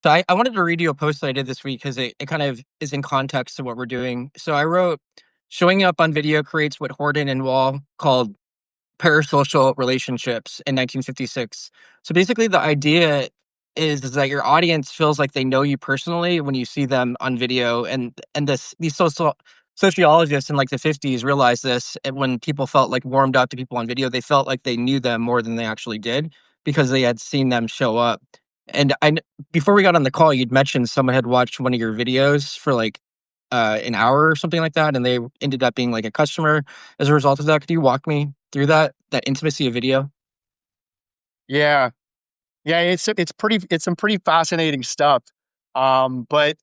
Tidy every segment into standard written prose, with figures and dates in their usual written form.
So I wanted to read you a post that I did this week because it kind of is in context to what we're doing. So I wrote, showing up on video creates what Horton and Wall called parasocial relationships in 1956. So basically, the idea is that your audience feels like they know you personally when you see them on video, and these sociologists in like the 50s realized this. And when people felt like warmed up to people on video, they felt like they knew them more than they actually did because they had seen them show up. And before we got on the call, you'd mentioned someone had watched one of your videos for like an hour or something like that, and they ended up being like a customer as a result of that. Could you walk me through that intimacy of video? Yeah. Yeah, it's some pretty fascinating stuff. But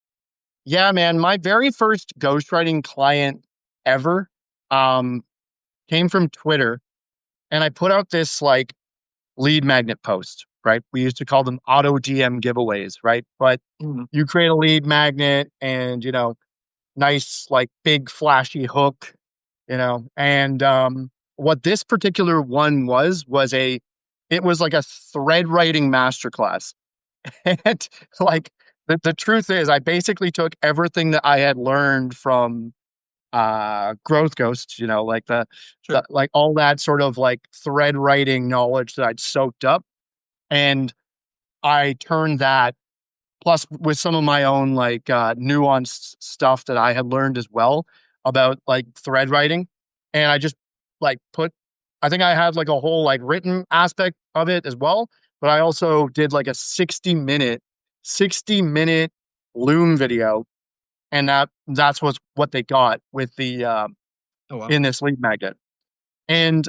yeah, man, my very first ghostwriting client ever um came from Twitter, and I put out this like lead magnet post, right? We used to call them auto DM giveaways, right? But Mhm. you create a lead magnet and, nice like big flashy hook, and what this particular one was it was like a thread writing masterclass. And like the truth is I basically took everything that I had learned from growth ghosts, like the Sure. like all that sort of like thread writing knowledge that I'd soaked up, and I turned that plus with some of my own like nuanced stuff that I had learned as well about like thread writing. And I just like put I think I have like a whole like written aspect of it as well, but I also did like a 60-minute Loom video, and that's what they got with the Oh wow. in this lead magnet. And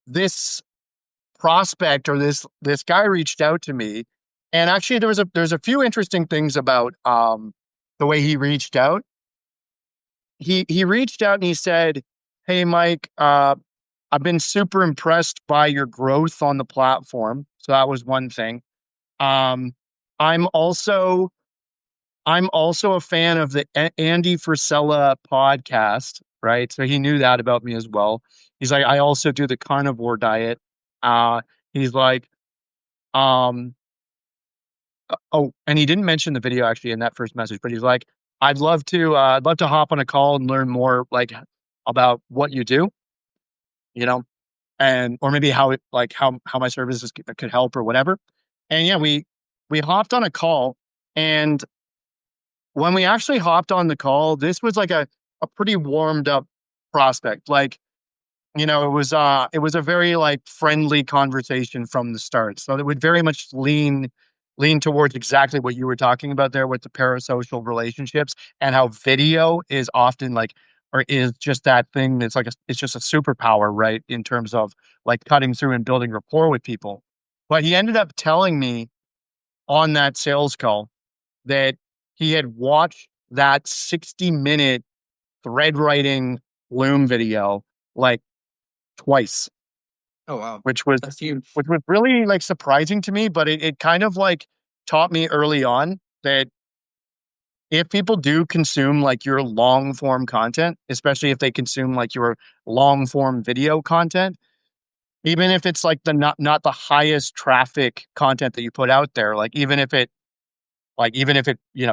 this prospect or this guy reached out to me, and actually there's a few interesting things about the way he reached out. He reached out and he said, "Hey Mike, I've been super impressed by your growth on the platform." So that was one thing. Um, I'm also I'm also a fan of the Andy Frisella podcast, right? So he knew that about me as well. He's like, I also do the carnivore diet. Uh, he's like, um, oh, and he didn't mention the video actually in that first message, but he's like, I'd love to hop on a call and learn more like about what you do, you know, and or maybe how it like how my services could help or whatever. And yeah, we hopped on a call, and when we actually hopped on the call, this was like a pretty warmed up prospect. Like, it was a very like friendly conversation from the start. So it would very much lean towards exactly what you were talking about there with the parasocial relationships, and how video is often like or is just that thing that's like it's just a superpower, right? In terms of like cutting through and building rapport with people. But he ended up telling me on that sales call that he had watched that 60-minute thread writing Loom video like twice, Oh wow. which was That's huge. which was really like surprising to me, but it kind of like taught me early on that if people do consume like your long form content, especially if they consume like your long form video content, even if it's like the not the highest traffic content that you put out there, even if it,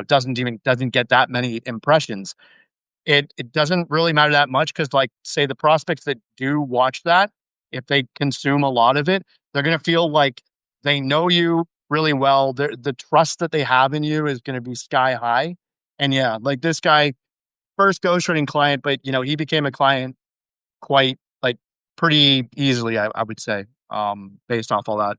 doesn't get that many impressions, it doesn't really matter that much because, like, say the prospects that do watch that, if they consume a lot of it, they're gonna feel like they know you really well. The trust that they have in you is gonna be sky high. And yeah, like this guy, first ghostwriting client, but he became a client quite like pretty easily, I would say, based off all that.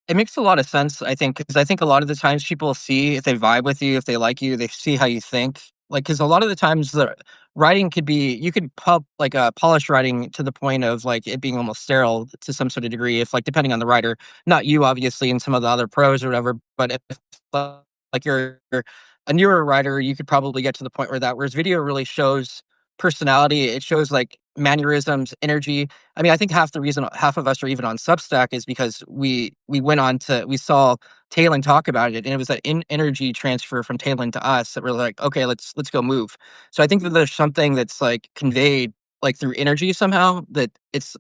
It makes a lot of sense, I think, because I think a lot of the times people see if they vibe with you, if they like you, they see how you think. Like, because a lot of the times the writing could be, you could like polish writing to the point of like it being almost sterile to some sort of degree, if like depending on the writer, not you obviously, and some of the other pros or whatever. But if like you're a newer writer, you could probably get to the point where that, whereas video really shows personality, it shows like mannerisms, energy. I mean, I think half the reason half of us are even on Substack is because we saw Talon talk about it, and it was that energy transfer from Talon to us that we're like, okay, let's go move. So I think that there's something that's like conveyed like through energy somehow that it's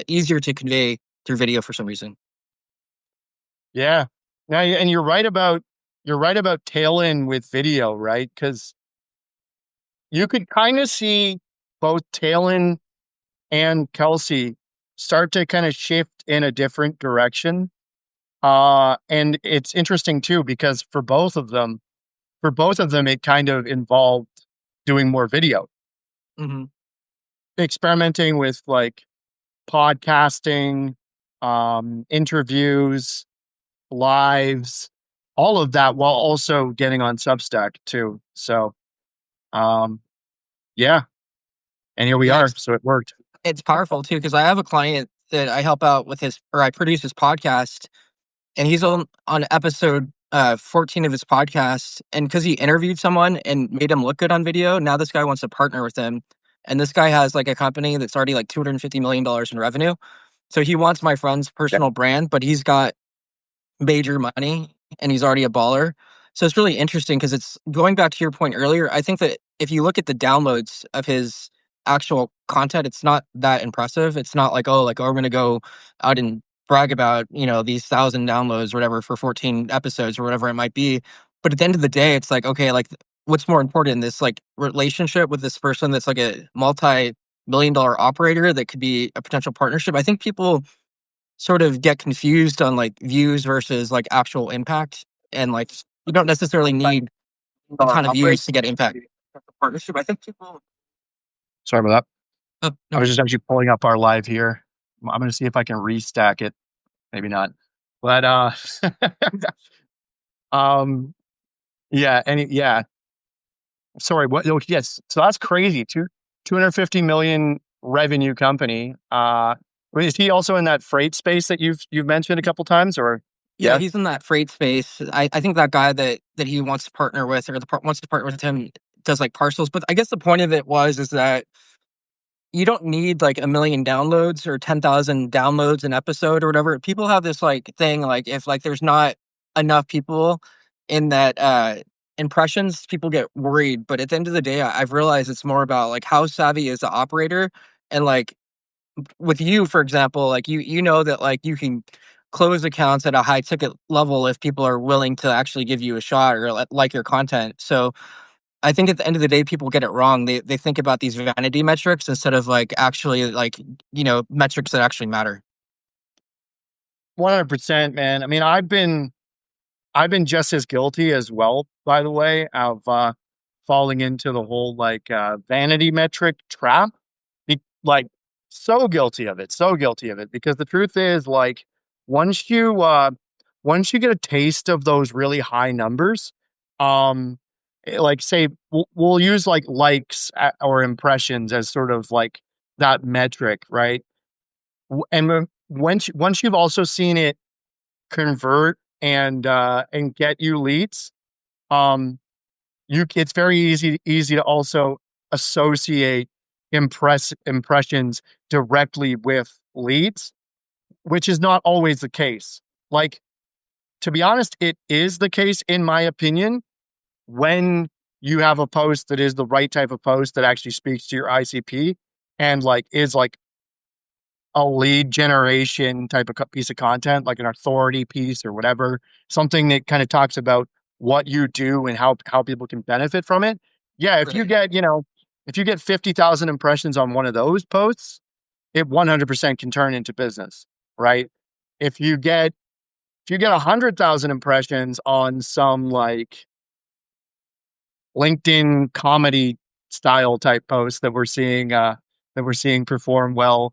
easier to convey through video for some reason. Yeah. Now, and you're right about tail end with video, right? Because you could kind of see both Talon and Kelsey start to kind of shift in a different direction. And it's interesting too, because for both of them, it kind of involved doing more video, Hmm. experimenting with like podcasting, interviews, lives, all of that while also getting on Substack too. So, um, yeah, and here we Yeah, are. So it worked. it's powerful too because I have a client that I help out with his, or I produce his podcast, and he's on episode 14 of his podcast. And because he interviewed someone and made him look good on video, now this guy wants to partner with him. And this guy has like a company that's already like $250 million in revenue. So he wants my friend's Yeah. personal brand, but he's got major money and he's already a baller. So it's really interesting because it's going back to your point earlier. I think that if you look at the downloads of his actual content, it's not that impressive. It's not like, oh, we're going to go out and brag about, these 1,000 downloads or whatever for 14 episodes or whatever it might be. But at the end of the day, it's like, okay, like what's more important in this like relationship with this person that's like a multi-million-dollar operator that could be a potential partnership. I think people sort of get confused on like views versus like actual impact. And like you don't necessarily need a ton of views to get impact. Partnership. I think people. Sorry about that. Oh, I no. was just actually pulling up our live here. I'm going to see if I can restack it. Maybe not. But um yeah, yeah. Sorry, what oh, yes. So that's crazy. 250 million revenue company. Is he also in that freight space that you've mentioned a couple times or Yeah, yeah? he's in that freight space. I think that guy that he wants to partner with or wants to partner with him does like parcels. But I guess the point of it is that you don't need like a million downloads or 10,000 downloads an episode or whatever. People have this like thing like if like there's not enough people in that impressions, people get worried. But at the end of the day, I've realized it's more about like how savvy is the operator. And like with you, for example, like you know that like you can close accounts at a high ticket level if people are willing to actually give you a shot or like your content. So I think at the end of the day, people get it wrong. They think about these vanity metrics instead of like actually like metrics that actually matter. 100%, man. I mean, I've been just as guilty as well, by the way, of falling into the whole like vanity metric trap. Like so guilty of it, so guilty of it. Because the truth is, like, once you uh once you get a taste of those really high numbers, um, like say we'll use like or impressions as sort of like that metric, right? Once you've also seen it convert and get you leads, um, it's very easy to also associate impressions directly with leads, which is not always the case. Like, to be honest, it is the case in my opinion when you have a post that is the right type of post that actually speaks to your ICP and like is like a lead generation type of piece of content, like an authority piece or whatever, something that kind of talks about what you do and how people can benefit from it. Yeah, Right. if you get 50,000 impressions on one of those posts, it 100% can turn into business, right? If you get 100,000 impressions on some like LinkedIn comedy style type posts that we're seeing perform well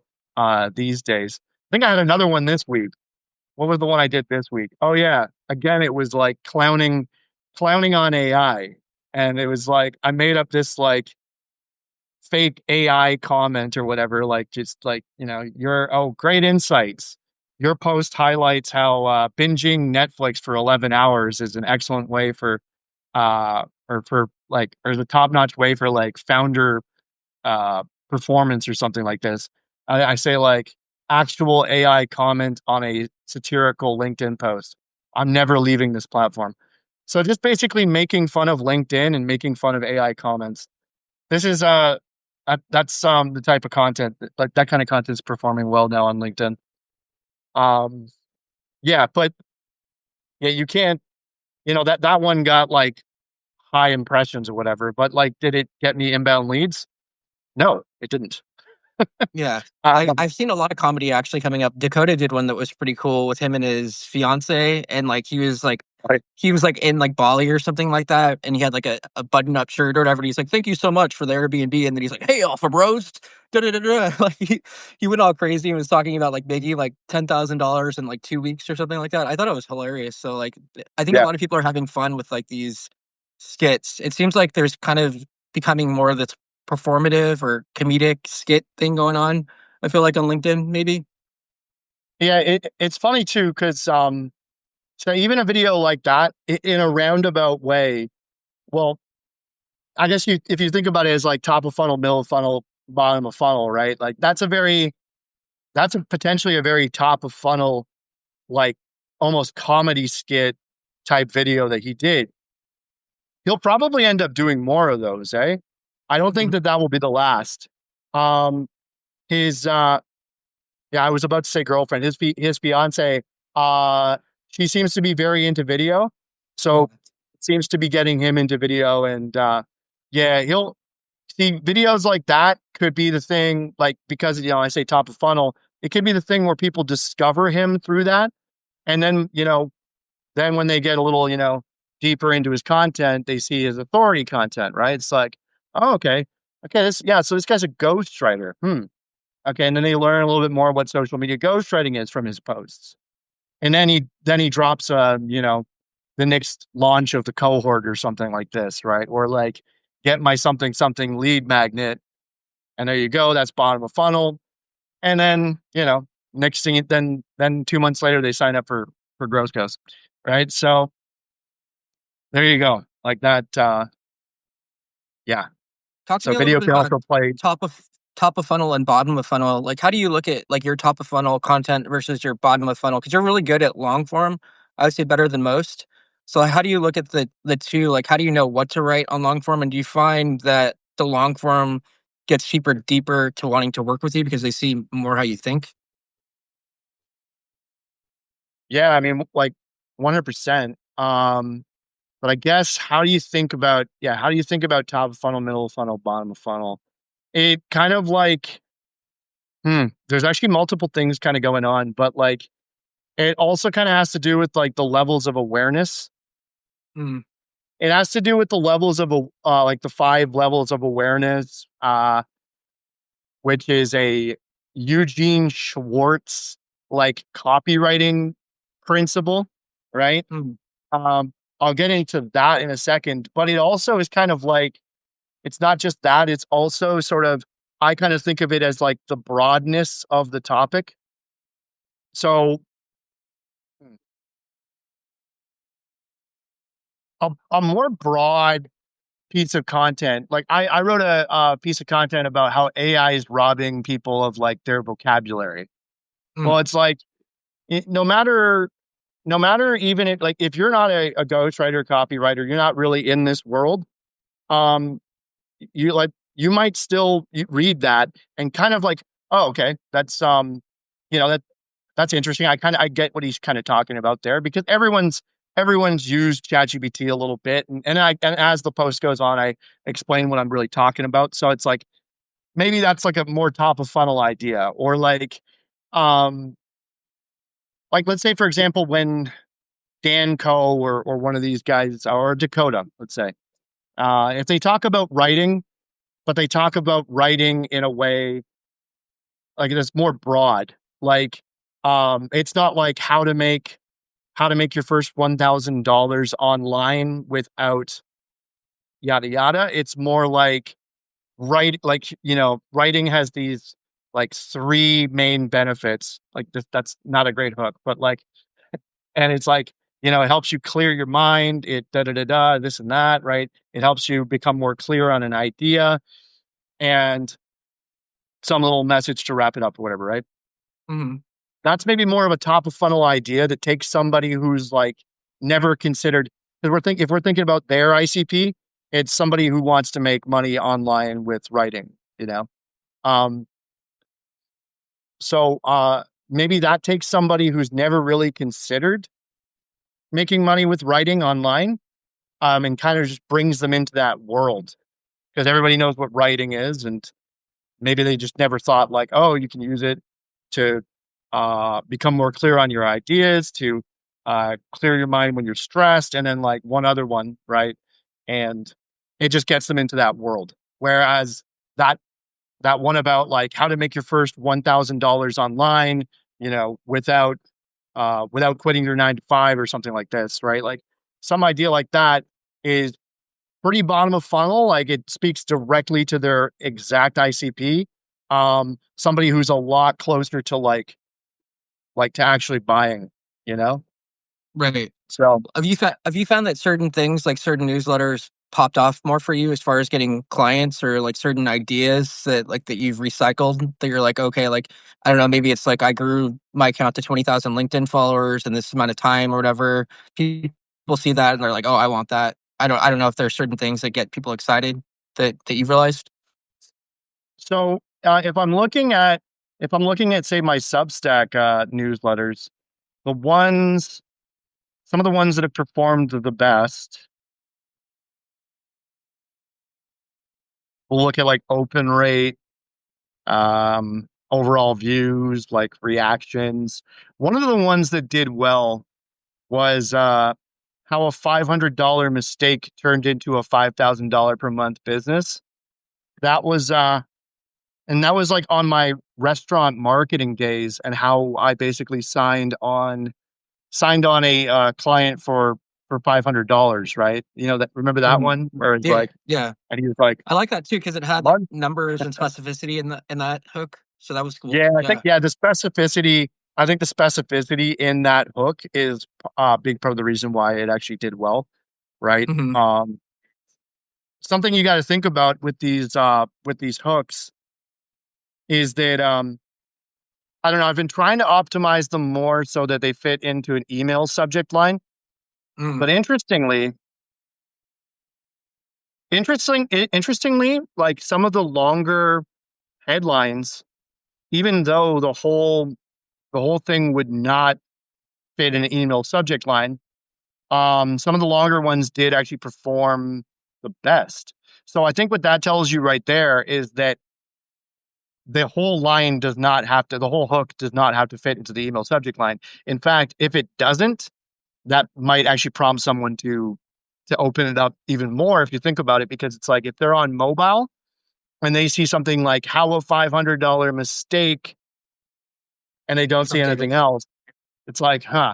these days. I think I had another one this week. What was the one I did this week? Oh yeah, again it was like clowning on AI, and it was like I made up this like fake AI comment or whatever, like just like your great insights. Your post highlights how binging Netflix for 11 hours is an excellent way for or for like or the top notch way for like founder performance or something like this. I say like actual AI comment on a satirical LinkedIn post. I'm never leaving this platform. So just basically making fun of LinkedIn and making fun of AI comments. This is that's the type of content like that kind of content is performing well now on LinkedIn. Um yeah, but yeah, you can't, that one got like high impressions or whatever, but like, did it get me inbound leads? No, it didn't. Yeah. Um, I've seen a lot of comedy actually coming up. Dakota did one that was pretty cool with him and his fiance, and like right. he was like in like Bali or something like that, and he had like a button up shirt or whatever. And he's like, "Thank you so much for the Airbnb," and then he's like, "Hey, Alpha Bros," da da da da. Like he went all crazy and was talking about like Biggie like $10,000 in like 2 weeks or something like that. I thought it was hilarious. So like I think a Yeah. lot of people are having fun with like these skits. It seems like there's kind of becoming more of this performative or comedic skit thing going on. I feel like on LinkedIn, maybe. Yeah. It's funny too, because, so even a video like that in a roundabout way, well, I guess if you think about it as like top of funnel, middle of funnel, bottom of funnel, right? Like that's potentially a very top of funnel, like almost comedy skit type video that he did. He'll probably end up doing more of those, eh? I don't think Mhm. that that will be the last. Um, his yeah, I was about to say girlfriend. His fiance, uh, she seems to be very into video, Oh, so it seems to be getting him into video, and yeah, he'll see videos like that could be the thing, like because I say top of funnel, it could be the thing where people discover him through that, and then then when they get a little deeper into his content, they see his authority content, right? It's like, oh, okay, so this guy's a ghostwriter. Okay, and then they learn a little bit more what social media ghostwriting is from his posts. And then he drops the next launch of the cohort or something like this, right? Or like get my something something lead magnet. And there you go. That's bottom of funnel. And then, next thing then 2 months later they sign up for Gross Ghost. Right. So there you go. Like that, yeah. talk to So me a little video bit can about also play. top of top of funnel and bottom of funnel. Like, how do you look at like your top of funnel content versus your bottom of funnel? Because you're really good at long form. I would say better than most. So, how do you look at the two? Like, how do you know what to write on long form? And do you find that the long form gets cheaper, deeper to wanting to work with you because they see more how you think? Yeah, I mean, like 100%. But I guess how do you think about top of funnel, middle of funnel, bottom of funnel? It kind of like, there's actually multiple things kind of going on, but like it also kind of has to do with like the levels of awareness. Mm, It has to do with the levels of like the 5 levels of awareness, which is a Eugene Schwartz like copywriting principle, right? mm, Um, I'll get into that in a second, but it also is kind of like it's not just that, it's also sort of I kind of think of it as like the broadness of the topic. So a more broad piece of content, like I wrote a piece of content about how AI is robbing people of like their vocabulary. mm, Well, it's like no matter even if like if you're not a ghostwriter, copywriter, you're not really in this world. Um, you might still read that and kind of like, oh, okay, that's you know that that's interesting. I get what he's kind of talking about there because everyone's used ChatGPT a little bit, and as the post goes on, I explain what I'm really talking about. So it's like maybe that's like a more top of funnel idea, or um like let's say for example when Dan Coe or one of these guys or Dakota, let's say, if they talk about writing, but they talk about writing in a way like that's more broad, like it's not like how to make your first $1,000 online without yada yada. It's more like writing has these like 3 main benefits. Like that's not a great hook, but like, and it's like, it helps you clear your mind. It da da da da this and that, right? It helps you become more clear on an idea and some little message to wrap it up or whatever, right? mm. That's maybe more of a top of funnel idea that takes somebody who's like never considered because if we're thinking about their ICP, it's somebody who wants to make money online with writing, you know. Um, so maybe that takes somebody who's never really considered making money with writing online, and kind of just brings them into that world because everybody knows what writing is, and maybe they just never thought like, oh, you can use it to become more clear on your ideas, to clear your mind when you're stressed, and then like one other one, right? And it just gets them into that world. Whereas that that one about like how to make your first $1,000 online, without without quitting your 9 to 5 or something like this, right? Like some idea like that is pretty bottom of funnel. Like it speaks directly to their exact ICP. Somebody who's a lot closer to like to actually buying, you know? Right. So Have you found that certain things, like certain newsletters, popped off more for you as far as getting clients, or like certain ideas that you've recycled that you're like, okay, like I don't know, maybe it's like I grew my account to 20,000 LinkedIn followers in this amount of time or whatever. People see that and they're like, oh, I want that. I don't know if there's certain things that get people excited that you've realized. if I'm looking at say my Substack newsletters, the ones some of the ones that have performed the best, we'll look at like open rate, overall views, like reactions. One of the ones that did well was how a $500 mistake turned into a $5,000 per month business. That was and that was like on my restaurant marketing days, and how I basically signed on a client for $500, right? That, remember that Mhm. one where it's Yeah, like, yeah. and he was like, I like that too because it had month. numbers and specificity in that hook. So that was cool. Yeah, I think Yeah. yeah, the specificity. I think the specificity in that hook is a big part of the reason why it actually did well, right? Hmm. Something you got to think about with these hooks is that I don't know. I've been trying to optimize them more so that they fit into an email subject line. Hmm. But interestingly, like some of the longer headlines, even though the whole thing would not fit in an email subject line, some of the longer ones did actually perform the best. So I think what that tells you right there is that the whole hook does not have to fit into the email subject line. In fact, if it doesn't, that might actually prompt someone to open it up even more if you think about it, because it's like if they're on mobile and they see something like how a $500 mistake and they don't It's see anything updated. else, it's like, huh,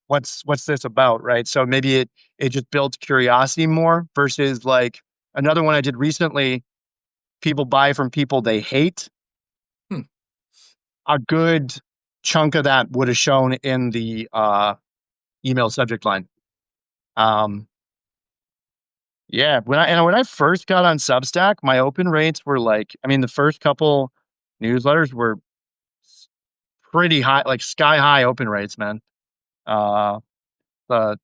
what's this about, right? So maybe it just builds curiosity more versus like another one I did recently, people buy from people they hate. Hmm. A good chunk of that would have shown in the email subject line. Um, yeah, when I first got on Substack, my open rates were like, I mean, the first couple newsletters were pretty high, like sky high open rates, man. Uh, the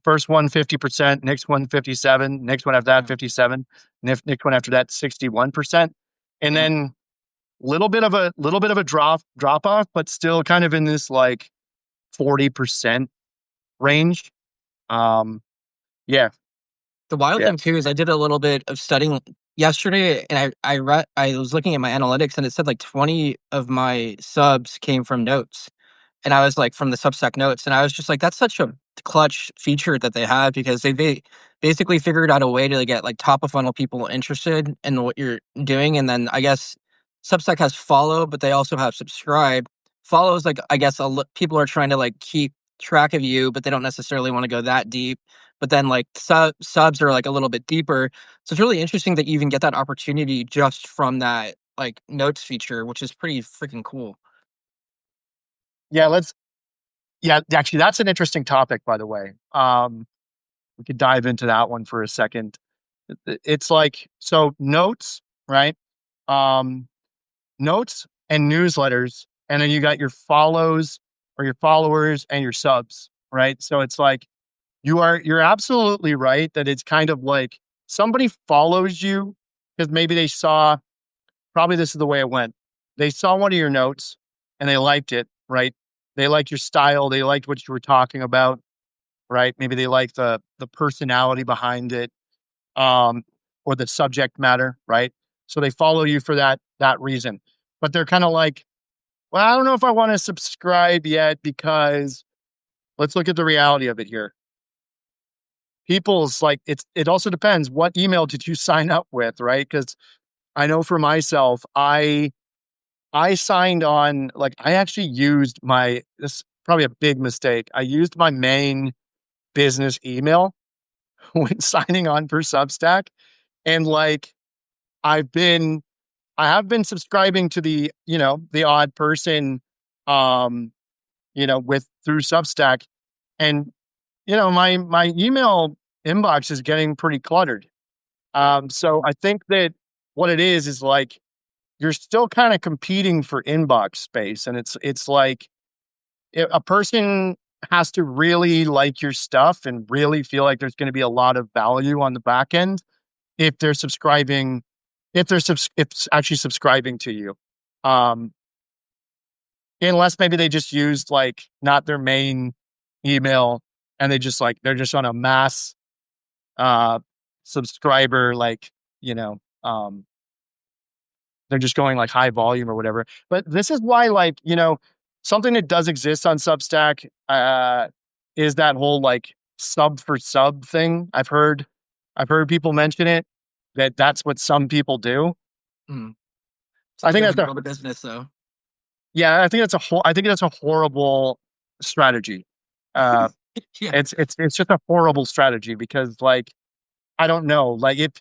first one 50%, next one 57, next one after that Yeah. 57, next one after that 61%, and Yeah. then little bit of a drop off, but still kind of in this like 40% range. Um, yeah, The wild yeah, thing too is I did a little bit of studying yesterday, and I was looking at my analytics, and it said like 20 of my subs came from notes. And I was like, from the Substack notes, and I was just like, that's such a clutch feature that they have, because they basically figured out a way to get like top of funnel people interested in what you're doing. And then I guess Substack has follow, but they also have subscribe. Follow is like, I guess people are trying to like keep track of you, but they don't necessarily want to go that deep. But then like subs are like a little bit deeper. So it's really interesting that you even get that opportunity just from that like notes feature, which is pretty freaking cool. yeah. Yeah, actually, that's an interesting topic, by the way. We could dive into that one for a second. It's like, so notes, right? Um, Notes and newsletters, and then you got your follows or your followers and your subs, right? So it's like you're absolutely right that it's kind of like somebody follows you because maybe they saw, probably this is the way it went. They saw one of your notes and they liked it, right? They liked your style, they liked what you were talking about. right? Maybe they like the personality behind it, um, or the subject matter, right? So they follow you for that reason. But they're kind of like, well, I don't know if I want to subscribe yet because let's look at the reality of it here. People's like it also depends what email did you sign up with, right? Because I know for myself, I signed on like I actually used my this is probably a big mistake. I used my main business email when signing on for Substack. And like I've been I have been subscribing to the odd person, um, with through Substack. And my email inbox is getting pretty cluttered. So I think that what it is like you're still kind of competing for inbox space. And it's like a person has to really like your stuff and really feel like there's going to be a lot of value on the back end if they're subscribing, if actually subscribing to you. Um, Unless maybe they just used like not their main email and they're just on a mass uh subscriber, like, you know, um they're just going like high volume or whatever. But this is why, like, something that does exist on Substack is that whole like sub for sub thing. I've heard people mention it, that's what some people do. Mm. I Such a think different that's a world of business, though. yeah, I think that's a horrible strategy. Uh Yeah. it's just a horrible strategy because like I don't know, like if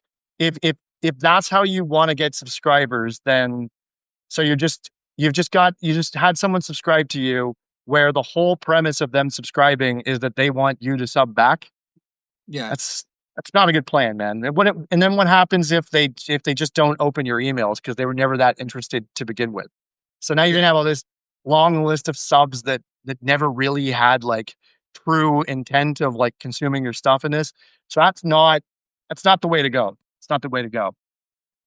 that's how you want to get subscribers, then so you just had someone subscribe to you where the whole premise of them subscribing is that they want you to sub back. Yeah. That's that's not a good plan, man. And then what happens if they just don't open your emails because they were never that interested to begin with? So now you're Yeah. gonna have all this long list of subs that never really had like true intent of like consuming your stuff in this. So that's not the way to go. It's not the way to go.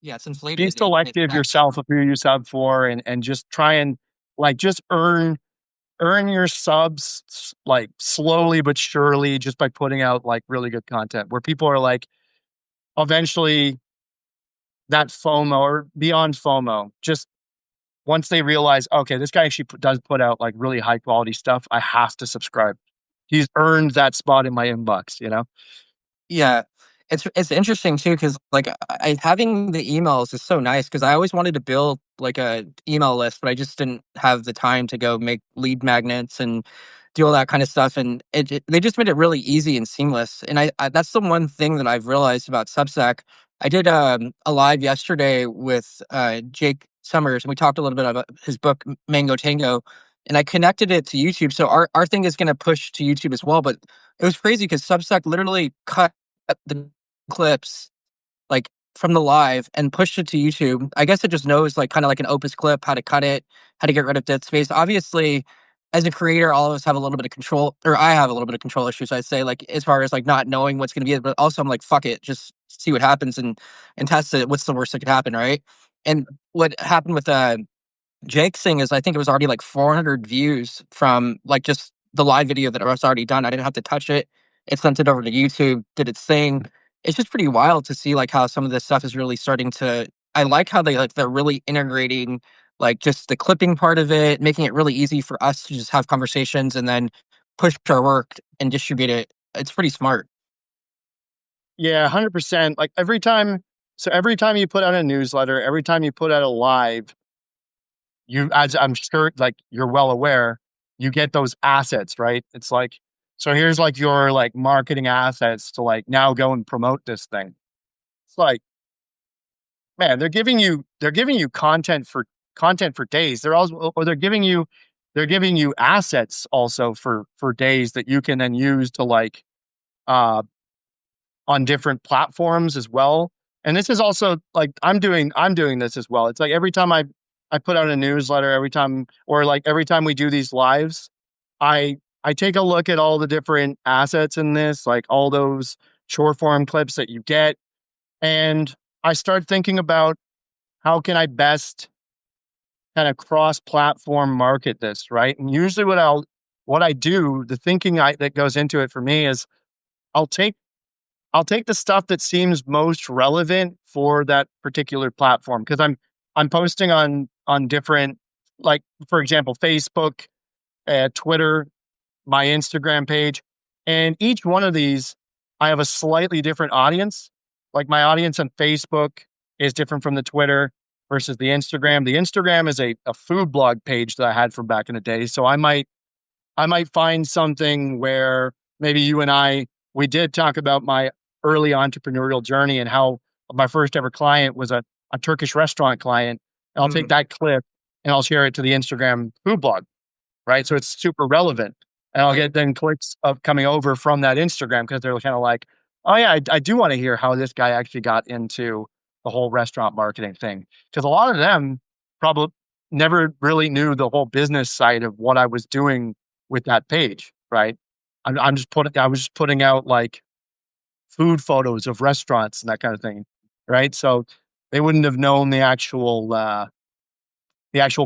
Yeah, it's Be inflated and it selective affects. yourself of who you sub for, and just try and like just earn your subs like slowly but surely just by putting out like really good content where people are like eventually that FOMO or beyond FOMO, just once they realize, okay, this guy actually does put out like really high quality stuff, I have to subscribe. He's earned that spot in my inbox. Yeah. It's interesting too, because like, having the emails is so nice because I always wanted to build, like, a email list, but I just didn't have the time to go make lead magnets and do all that kinda stuff, and they just made it really easy and seamless, and I that's the one thing that I've realized about Substack. I did, a live yesterday with, Jake Summers, and we talked a little bit about his book, Mango Tango, and I connected it to YouTube, so our thing is gonna push to YouTube as well, but it was crazy because Substack literally cut the clips, like, from the live and pushed it to YouTube. I guess it just knows, like, kinda like an Opus clip, how to cut it, how to get rid of dead space. Obviously, as a creator, all of us have a little bit of control, or I have a little bit of control issues, I'd say, like, as far as, like, not knowing what's gonna be, but also I'm like, "Fuck it, just see what happens and test it. What's the worst that could happen," right? And what happened with, Jake's thing is I think it was already like 400 views from, like, just the live video that was already done. I didn't have to touch it. It sent it over to YouTube, did its thing. It's just pretty wild to see, like, how some of this stuff is really starting to. I like how they're really integrating, like, just the clipping part of it, making it really easy for us to just have conversations and then push our work and distribute it. It's pretty smart. Yeah, 100%. Like every time you put out a newsletter, every time you put out a live, as I'm sure like you're well aware, you get those assets, right? It's like, so here's like your like marketing assets to like now go and promote this thing. It's like, man, they're giving you content for days. They're also or they're giving you assets also for days that you can then use to like uh on different platforms as well. And this is also like I'm doing this as well. It's like every time I put out a newsletter, every time or like every time we do these lives, I take a look at all the different assets in this, like all those short form clips that you get, and I start thinking about how can I best kind of cross platform market this, right? And usually what I do, the thinking that goes into it for me is I'll take I'll take the stuff that seems most relevant for that particular platform because I'm posting on different, like for example Facebook, Twitter, my Instagram page, and each one of these I have a slightly different audience. Like my audience on Facebook is different from the Twitter versus the Instagram. The Instagram is a food blog page that I had from back in the day, so I might find something where maybe you and we did talk about my early entrepreneurial journey and how my first ever client was a Turkish restaurant client. And I'll take Mhm. that clip and I'll share it to the Instagram food blog, right? So it's super relevant. And I'll Right. get then clicks of coming over from that Instagram because they're kind of like, oh yeah, I do want to hear how this guy actually got into the whole restaurant marketing thing. Because a lot of them probably never really knew the whole business side of what I was doing with that page, right? I was just putting out like food photos of restaurants and that kind of thing, right? So they wouldn't have known the actual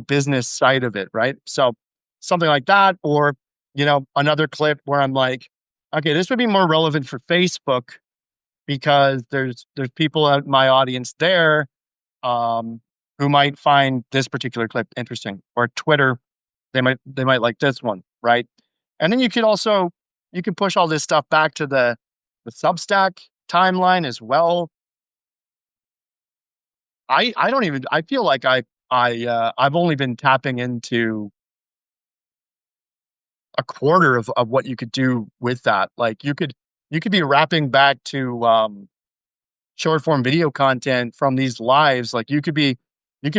business side of it, right? So something like that, or another clip where I'm like, okay, this would be more relevant for Facebook because there's people out in my audience there um, who might find this particular clip interesting, or Twitter, they might like this one, right? And then you can push all this stuff back to the Substack timeline as well. I don't even I feel like I've only been tapping into a quarter of what you could do with that. Like you could be wrapping back to short form video content from these lives. Like you could be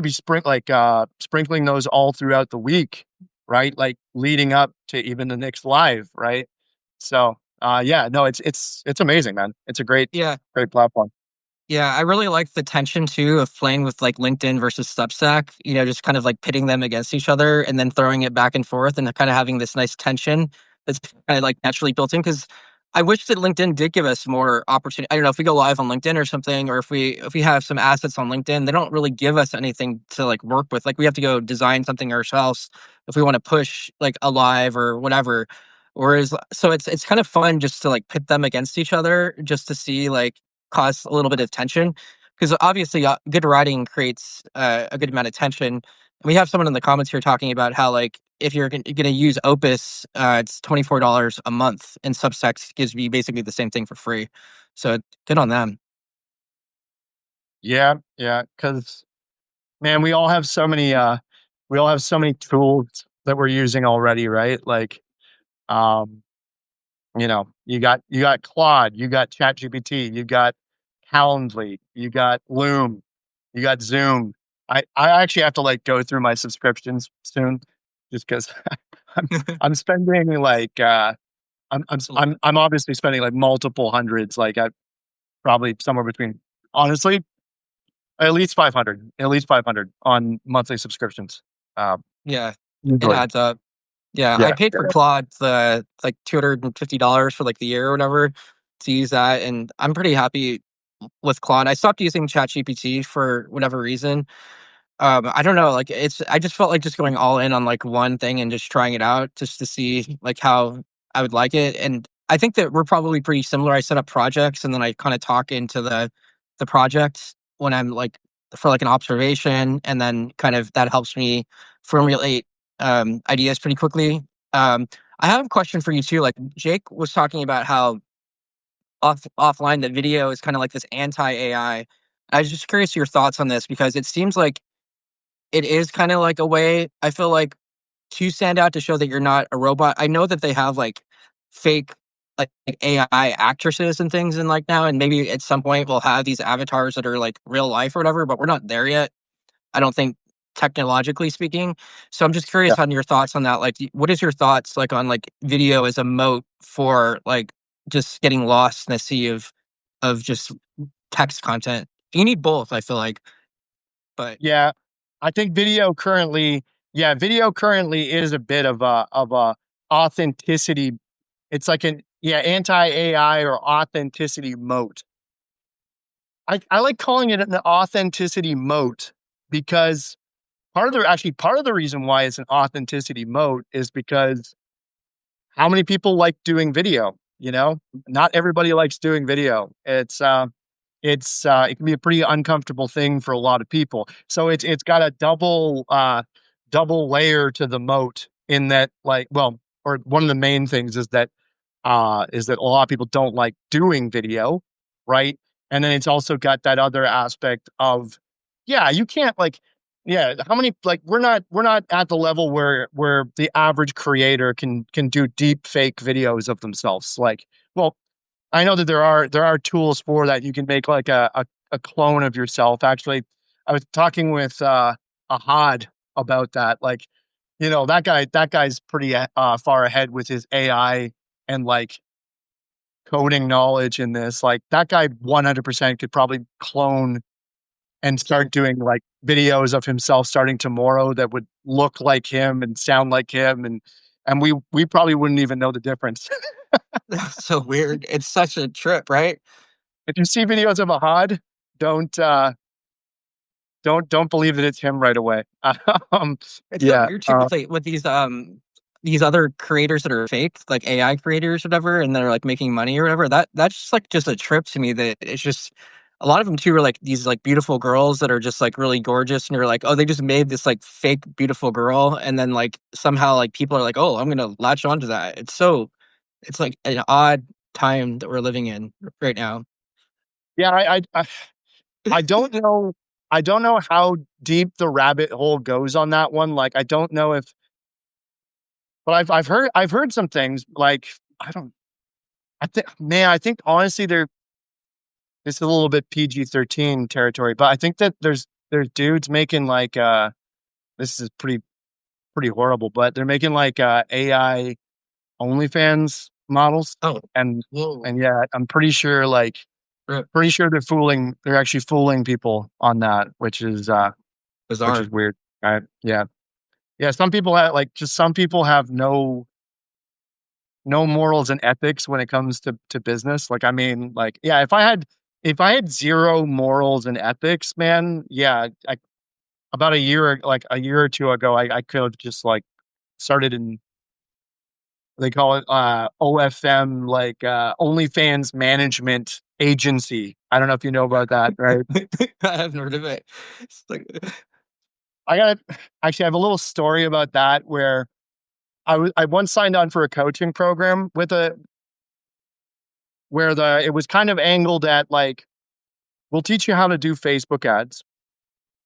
sprinkling those all throughout the week, right? Like leading up to even the next live, right? So yeah, no, it's amazing, man. It's a Yeah. great platform. Yeah, I really like the tension too of playing with like LinkedIn versus Substack, just kind of like pitting them against each other and then throwing it back and forth and kind of having this nice tension that's kind of like naturally built in. Cause I wish that LinkedIn did give us more opportunity. I don't know if we go live on LinkedIn or something, or if we have some assets on LinkedIn, they don't really give us anything to like work with. Like we have to go design something ourselves if we want to push like a live or whatever. Whereas so it's kind of fun just to like pit them against each other just to see like cause a little bit of tension because obviously good writing creates a good amount of tension. We have someone in the comments here talking about how like if you're going to use Opus, it's $24 a month, and Substack gives you basically the same thing for free. So good on them. Yeah, yeah. Because man, we all have so many tools that we're using already, right? Like um you got Claude, you got ChatGPT, you got Calendly, you got Loom, you got Zoom. I actually have to like go through my subscriptions soon, just because I'm spending like I'm obviously spending like multiple hundreds, like I probably somewhere between, honestly, at least 500 on monthly subscriptions. Uh, Yeah, it Usually, adds up. Yeah, I yeah. paid for Claude the like $250 for like the year or whatever to use that, and I'm pretty happy with Claude. I stopped using ChatGPT for whatever reason. I don't know, like, I just felt like just going all in on, like, one thing and just trying it out just to see, like, how I would like it, and I think that we're probably pretty similar. I set up projects, and then I kinda talk into the projects when I'm, like for, like, an observation, and then kind of that helps me formulate, ideas pretty quickly. Um, I have a question for you too, like, Jake was talking about how offline, the video is kinda like this anti-AI. I was just curious your thoughts on this because it seems like it is kinda like a way, I feel like, to stand out to show that you're not a robot. I know that they have, like, fake, like, AI actresses and things and, like, now, and maybe at some point we'll have these avatars that are, like, real life or whatever, but we're not there yet, I don't think, technologically speaking. So I'm just curious on your thoughts on that, like, what is your thoughts, like, on, like, video as a moat for, like, just getting lost in a sea of just text content? You need both, I feel like, but Yeah, I think video currently is a bit of a authenticity. It's like an anti-AI or authenticity moat. I like calling it an authenticity moat because part of the reason why it's an authenticity moat is because how many people like doing video? You know, not everybody likes doing video. It can be a pretty uncomfortable thing for a lot of people. So it's got a double layer to the moat in that, like, well, or one of the main things is that a lot of people don't like doing video, right? And then it's also got that other aspect of, yeah, you can't like, yeah, how many like we're not at the level where the average creator can do deep fake videos of themselves. Like, well, I know that there are tools for that. You can make like a clone of yourself. Actually, I was talking with Ahad about that. Like, that guy's pretty far ahead with his AI and like coding knowledge in this. Like that guy 100% could probably clone and start doing like videos of himself starting tomorrow that would look like him and sound like him, and we probably wouldn't even know the difference. That's so weird. It's such a trip, right? If you see videos of Ahad, don't uh don't believe that it's him right away. um It's so yeah. weird too with these other creators that are fake, like AI creators, or whatever, and they're like making money or whatever. That's just like just a trip to me. That it's just a lot of them too are like these like beautiful girls that are just like really gorgeous, and you're like, oh, they just made this like fake beautiful girl, and then like somehow like people are like, oh, I'm gonna latch onto that. It's like an odd time that we're living in right now. Yeah, I don't know. I don't know how deep the rabbit hole goes on that one. Like, I don't know if, but I've heard some things. Like, I don't. I think, man, I think honestly, this is a little bit PG-13 territory, but I think that there's dudes making like this is pretty horrible, but they're making like AI OnlyFans models, Oh, and whoa, yeah, I'm pretty sure like rip, pretty sure they're actually fooling people on that, which bizarre. is weird. Right? Yeah. Yeah, some people have like just some people have no morals and ethics when it comes to business. Like, I mean, like, yeah, if I had zero morals and ethics, man, yeah, about a year or two ago, I could have just like started in, they call it OFM, like OnlyFans management agency. I don't know if you know about that, right? I haven't heard of it. It's like, I got actually I have a little story about that where I once signed on for a coaching program with a where the it was kind of angled at like, we'll teach you how to do Facebook ads.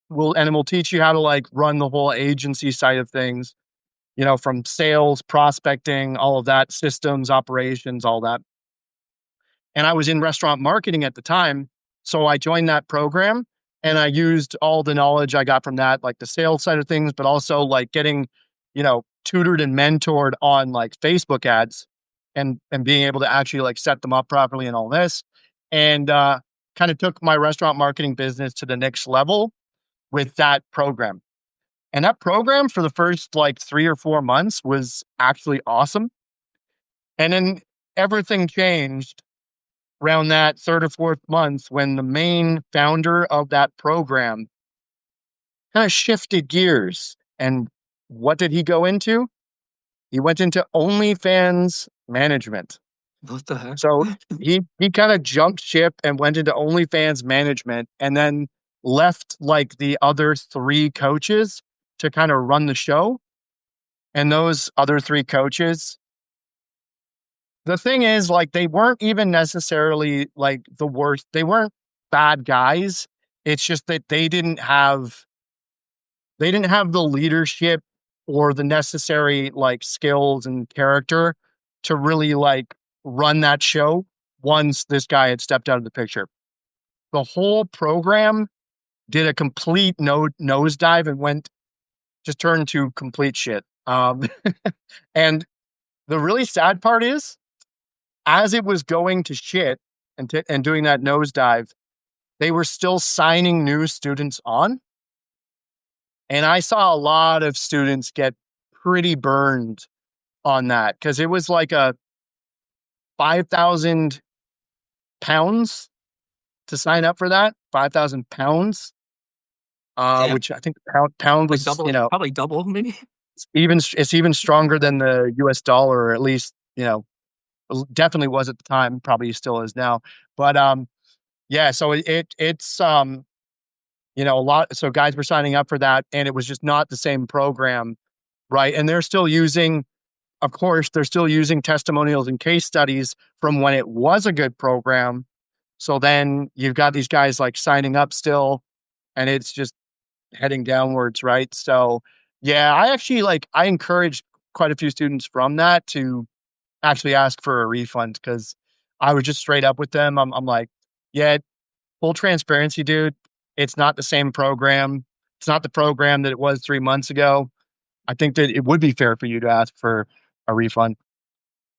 We'll teach you how to like run the whole agency side of things, from sales, prospecting, all of that, systems, operations, all that. And I was in restaurant marketing at the time, so I joined that program and I used all the knowledge I got from that, like the sales side of things, but also like getting, tutored and mentored on like Facebook ads and being able to actually like set them up properly and all this. And kind of took my restaurant marketing business to the next level with that program. And that program for the first like 3 or 4 months was actually awesome. And then everything changed around that third or fourth month when the main founder of that program kind of shifted gears. And what did he go into? He went into OnlyFans management. what the heck? So he kind of jumped ship and went into OnlyFans management and then left like the other three coaches to kind of run the show. And those other three coaches, the thing is, like, they weren't even necessarily like the worst. They weren't bad guys. It's just that they didn't have the leadership or the necessary like skills and character to really like run that show once this guy had stepped out of the picture. The whole program did a complete nosedive and just turned to complete shit. And the really sad part is, as it was going to shit and doing that nosedive, they were still signing new students on. And I saw a lot of students get pretty burned on that because it was like a 5,000 pounds to sign up for that. 5,000 pounds, Damn, which I think pound like was, double, probably double, maybe. it's even stronger than the US dollar, or at least you know, definitely was at the time, probably still is now. But yeah, so it's a lot. So guys were signing up for that, and it was just not the same program, right? And they're still using, of course, they're still using testimonials and case studies from when it was a good program. So then you've got these guys like signing up still, and it's just heading downwards, right? So yeah, I encourage quite a few students from that to actually ask for a refund because I was just straight up with them. I'm like, yeah, full transparency, dude. It's not the same program. It's not the program that it was 3 months ago. I think that it would be fair for you to ask for a refund.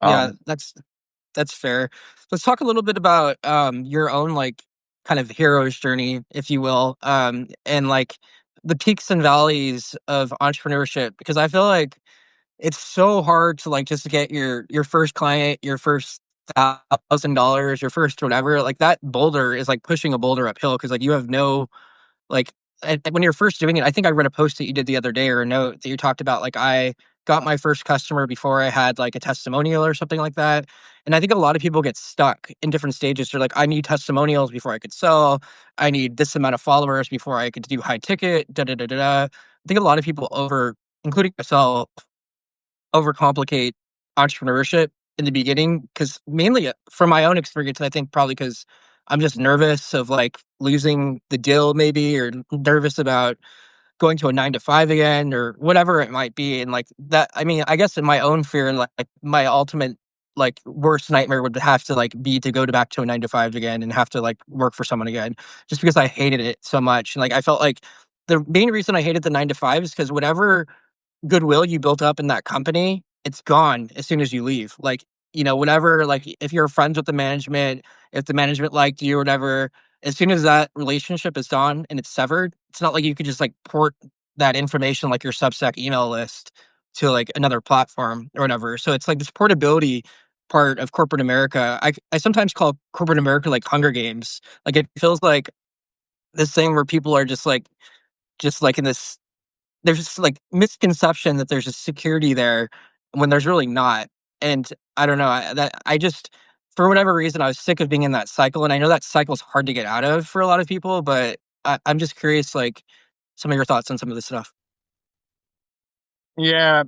Yeah, Um, that's fair. Let's talk a little bit about your own like kind of hero's journey, if you will, and like the peaks and valleys of entrepreneurship because I feel like it's so hard to like just get your first client, your first $1,000, your first whatever. Like that boulder is like pushing a boulder uphill because like you have no like, and when you're first doing it, I think I read a post that you did the other day or a note that you talked about, like, I got my first customer before I had, like, a testimonial or something like that, and I think a lot of people get stuck in different stages. They're like, "I need testimonials before I could sell. I need this amount of followers before I could do high ticket, da, da, da, da, da." I think a lot of people including myself, overcomplicate entrepreneurship in the beginning because mainly from my own experience, I think probably because I'm just nervous of like losing the deal maybe or nervous about going to a 9 to 5 again or whatever it might be. And like that, I mean, I guess in my own fear, like my ultimate like worst nightmare would have to like be to go back to a 9 to 5 again and have to like work for someone again just because I hated it so much. And like I felt like the main reason I hated the 9 to 5 is because whatever goodwill you built up in that company, it's gone as soon as you leave. Like, whatever, like if you're friends with the management, if the management liked you or whatever, as soon as that relationship is gone and it's severed, it's not like you could just like port that information like your Substack email list to like another platform or whatever. So it's like this portability part of corporate America. I sometimes call corporate America like Hunger Games. Like it feels like this thing where people are just like in this there's just, like, misconception that there's a security there when there's really not, and I don't know, I just for whatever reason, I was sick of being in that cycle, and I know that cycle's hard to get out of for a lot of people, but I'm just curious, like, some of your thoughts on some of this stuff. yeah,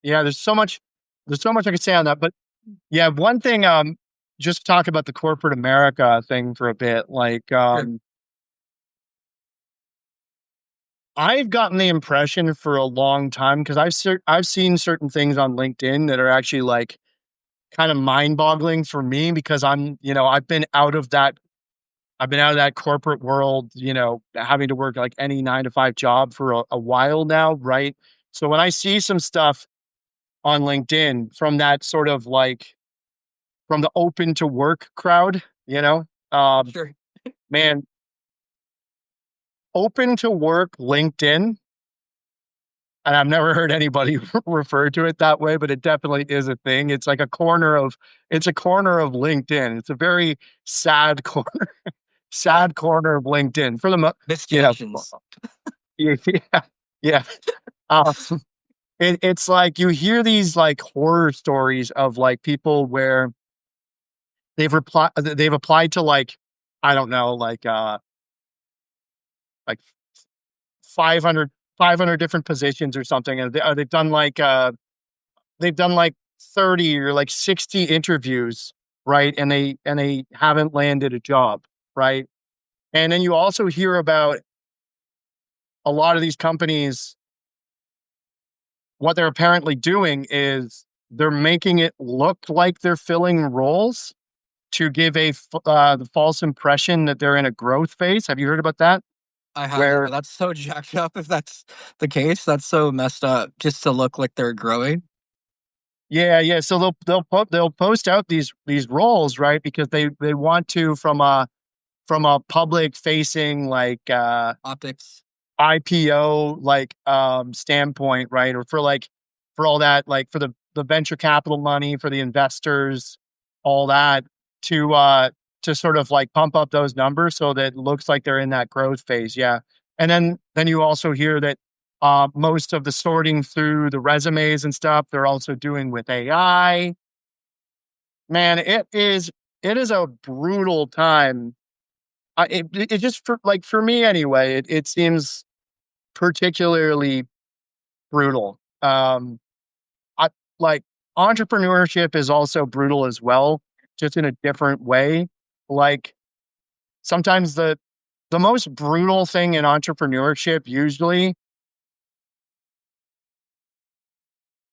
yeah. There's so much I could say on that. But yeah, one thing. Just talk about the corporate America thing for a bit. Like, Sure. I've gotten the impression for a long time because I've seen certain things on LinkedIn that are actually like kind of mind boggling for me because I've been out of that corporate world, having to work like any 9 to 5 job for a while now, right? So when I see some stuff on LinkedIn from that sort of like from the open to work crowd, Sure. man, open to work LinkedIn, and I've never heard anybody refer to it that way, but it definitely is a thing. It's a corner of LinkedIn. It's a very sad sad corner of LinkedIn for the you know, Misconnections. yeah, yeah. Um, it's like you hear these like horror stories of like people where they've applied to like I don't know like 500 500 different positions or something, and they've done like 30 or like 60 interviews, right? And they haven't landed a job, right? And then you also hear about a lot of these companies, what they're apparently doing is they're making it look like they're filling roles to give the false impression that they're in a growth phase. Have you heard about that? I haven't, Where but that's so jacked up if that's the case, that's so messed up just to look like they're growing. yeah, yeah. So they'll post out these roles, right? Because they want to from a public facing like Optics. IPO like standpoint, right? Or for all that, like for the venture capital money, for the investors, all that to to sort of like pump up those numbers so that it looks like they're in that growth phase. Yeah. And then you also hear that most of the sorting through the resumes and stuff they're also doing with AI. Man, it is a brutal time. It just for like for me anyway, it seems particularly brutal. I like entrepreneurship is also brutal as well, just in a different way. Like sometimes the most brutal thing in entrepreneurship usually,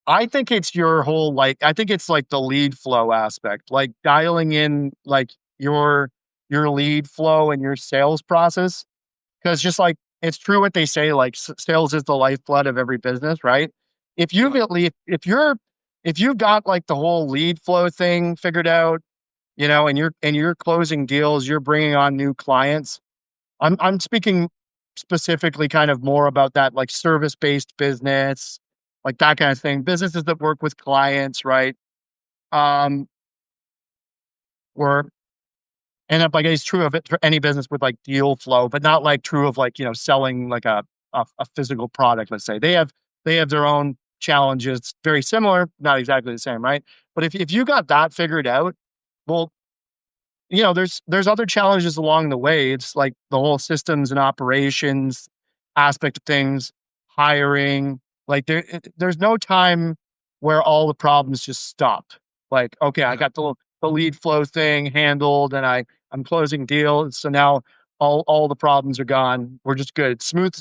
I think it's your whole I think it's like the lead flow aspect, like dialing in like your lead flow and your sales process. Because just like it's true what they say, like sales is the lifeblood of every business, right? If you've at least if you've got like the whole lead flow thing figured out, and you're closing deals, you're bringing on new clients. I'm speaking specifically kind of more about that like service based business, like that kind of thing. Businesses that work with clients, right? Um, or and like it's true of it for any business with like deal flow, but not like true of like, selling like a physical product, let's say. They have their own challenges, very similar, not exactly the same, right? But if you got that figured out, well, there's other challenges along the way. It's like the whole systems and operations aspect of things, hiring. Like there's no time where all the problems just stop. Like, okay, I Yeah. got the lead flow thing handled, and I'm closing deals, so now all the problems are gone. We're just good. Smooth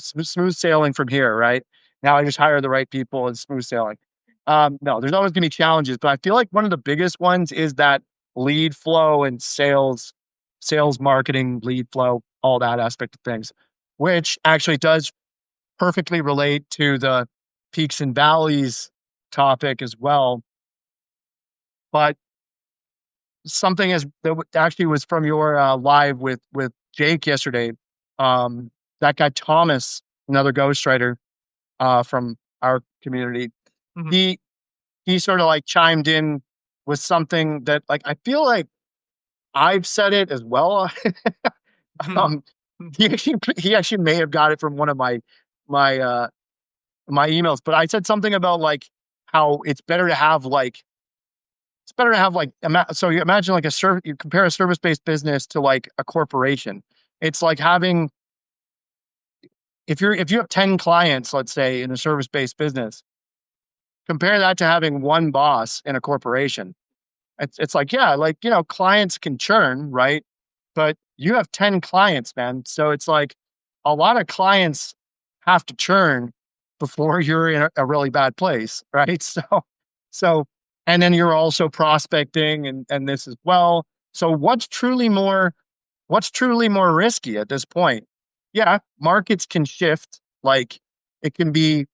sailing from here, right? Now I just hire the right people and smooth sailing. No, there's always gonna be challenges, but I feel like one of the biggest ones is that lead flow and sales marketing, lead flow, all that aspect of things, which actually does perfectly relate to the peaks and valleys topic as well. But something actually was from your live with Jake yesterday. Um, that guy Thomas, another ghostwriter from our community, Mhm. he he sort of like chimed in with something that like I feel like I've said it as well. Um, he actually may have got it from one of my, uh my emails, but I said something about, like, how it's better to have, like, so you imagine, like, you compare a service-based business to, like, a corporation. It's like having if you have 10 clients, let's say, in a service-based business, compare that to having 1 boss in a corporation. It's like, yeah, like, clients can churn, right? But you have 10 clients, man. So it's like a lot of clients have to churn before you're in a really bad place, right? So, and then you're also prospecting and this as well. So what's truly more risky at this point? Yeah, markets can shift. Like it can be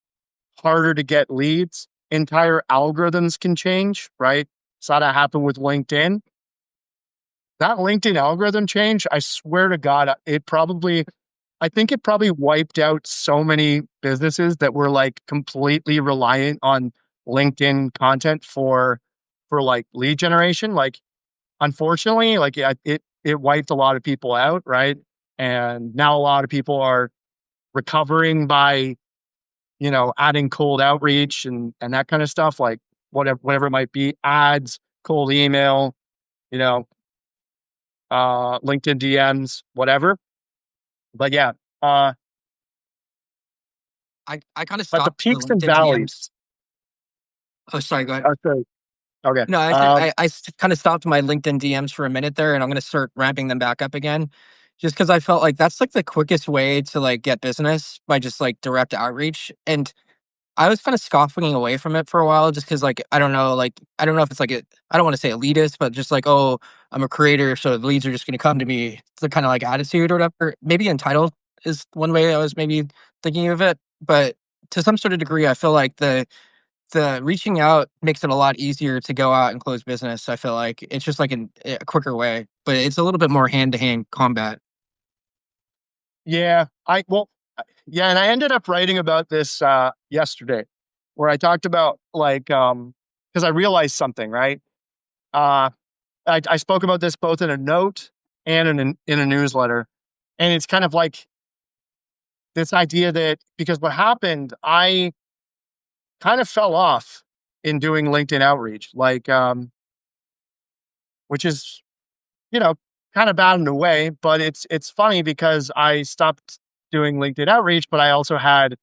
harder to get leads. Entire algorithms can change, right? Saw that happen with LinkedIn. That LinkedIn algorithm change, I swear to God, I think it probably wiped out so many businesses that were like completely reliant on LinkedIn content for like lead generation. Like, unfortunately, like it wiped a lot of people out, right? And now a lot of people are recovering by adding cold outreach and that kind of stuff, like whatever it might be, ads, cold email, you know, LinkedIn DMs, whatever. But yeah, uh, I kind of but the stopped the peaks and LinkedIn valleys. DMs. Oh, sorry, go ahead. Okay, okay. No, I kind of stopped my LinkedIn DMs for a minute there, and I'm gonna start ramping them back up again, just because I felt like that's like the quickest way to like get business by just like direct outreach. And I was kind of scoffing away from it for a while just because, like, I don't know if it's like I don't want to say elitist, but just like, oh, I'm a creator, so the leads are just going to come to me. It's the kind of like attitude or whatever. Maybe entitled is one way I was maybe thinking of it, but to some sort of degree, I feel like the reaching out makes it a lot easier to go out and close business. I feel like it's just like a quicker way, but it's a little bit more hand to hand combat. Yeah, yeah, and I ended up writing about this yesterday, where I talked about like because I realized something, right? Uh, I spoke about this both in a note and in a newsletter, and it's kind of like this idea that because what happened, I kind of fell off in doing LinkedIn outreach. Like, which is, you know, kind of bad in a way, but it's funny because I stopped doing LinkedIn outreach, but I also had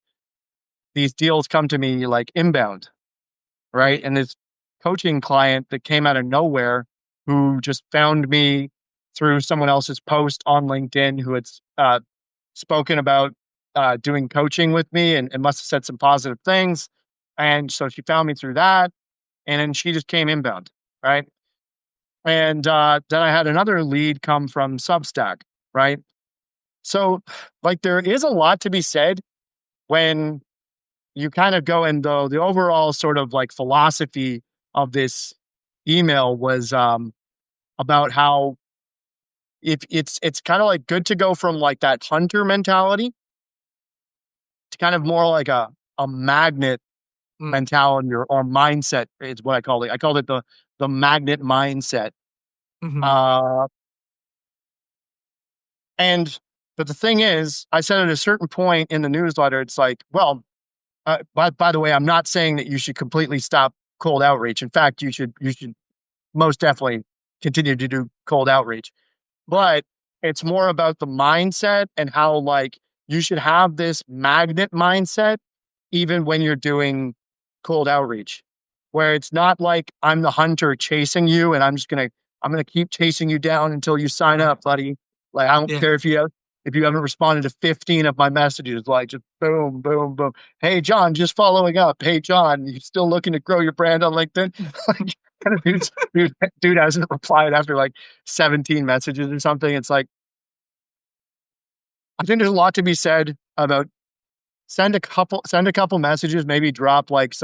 these deals come to me like inbound, right? Right. And this coaching client that came out of nowhere who just found me through someone else's post on LinkedIn who had spoken about doing coaching with me and must have said some positive things. And so she found me through that. And then she just came inbound, right? And then I had another lead come from Substack, right? So, like, there is a lot to be said when you kind of go, and the overall sort of like philosophy of this email was about how if it's kind of like good to go from like that hunter mentality to kind of more like a magnet Mm, mentality or mindset is what I called it. I called it the magnet mindset. mhm. Uh, and but the thing is, I said at a certain point in the newsletter, it's like, well, by the way, I'm not saying that you should completely stop cold outreach. In fact, you should most definitely continue to do cold outreach. Right. But it's more about the mindset and how like you should have this magnet mindset even when you're doing cold outreach, where it's not like I'm the hunter chasing you and I'm gonna keep chasing you down until you sign Right. up, buddy. Like I don't Yeah. care if you haven't responded to 15 of my messages, like just boom, boom, boom. Hey John, just following up. Hey John, you still looking to grow your brand on LinkedIn? Like kind of dude hasn't replied after like 17 messages or something. It's like I think there's a lot to be said about send a couple messages, maybe drop like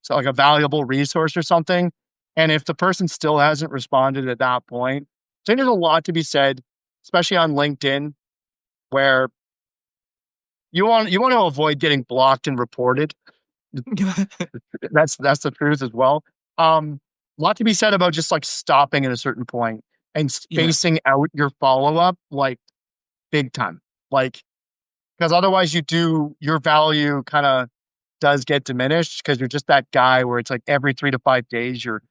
like a valuable resource or something. And if the person still hasn't responded at that point, I think there's a lot to be said, especially on LinkedIn, where you want to avoid getting blocked and reported. That's the truth as well. A lot to be said about just like stopping at a certain point and Yeah. spacing out your follow up like big time. Like because otherwise your value kind of does get diminished because you're just that guy where it's like every 3 to 5 days you're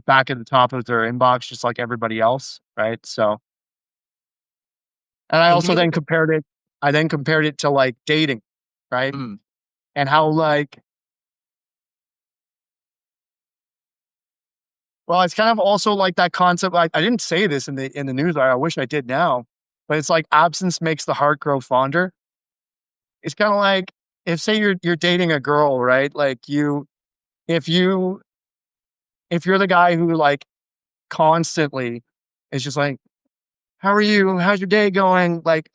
back at the top of their inbox just like everybody else, right? So and I And you also made then like a compared it to like dating, right? mm, And how like well, it's kind of also like that concept. I didn't say this in the news. I wish I did now, but it's like absence makes the heart grow fonder. It's kind of like if say you're dating a girl, right? Like if you if you're the guy who like constantly is just like, "How are you? How's your day going?" Like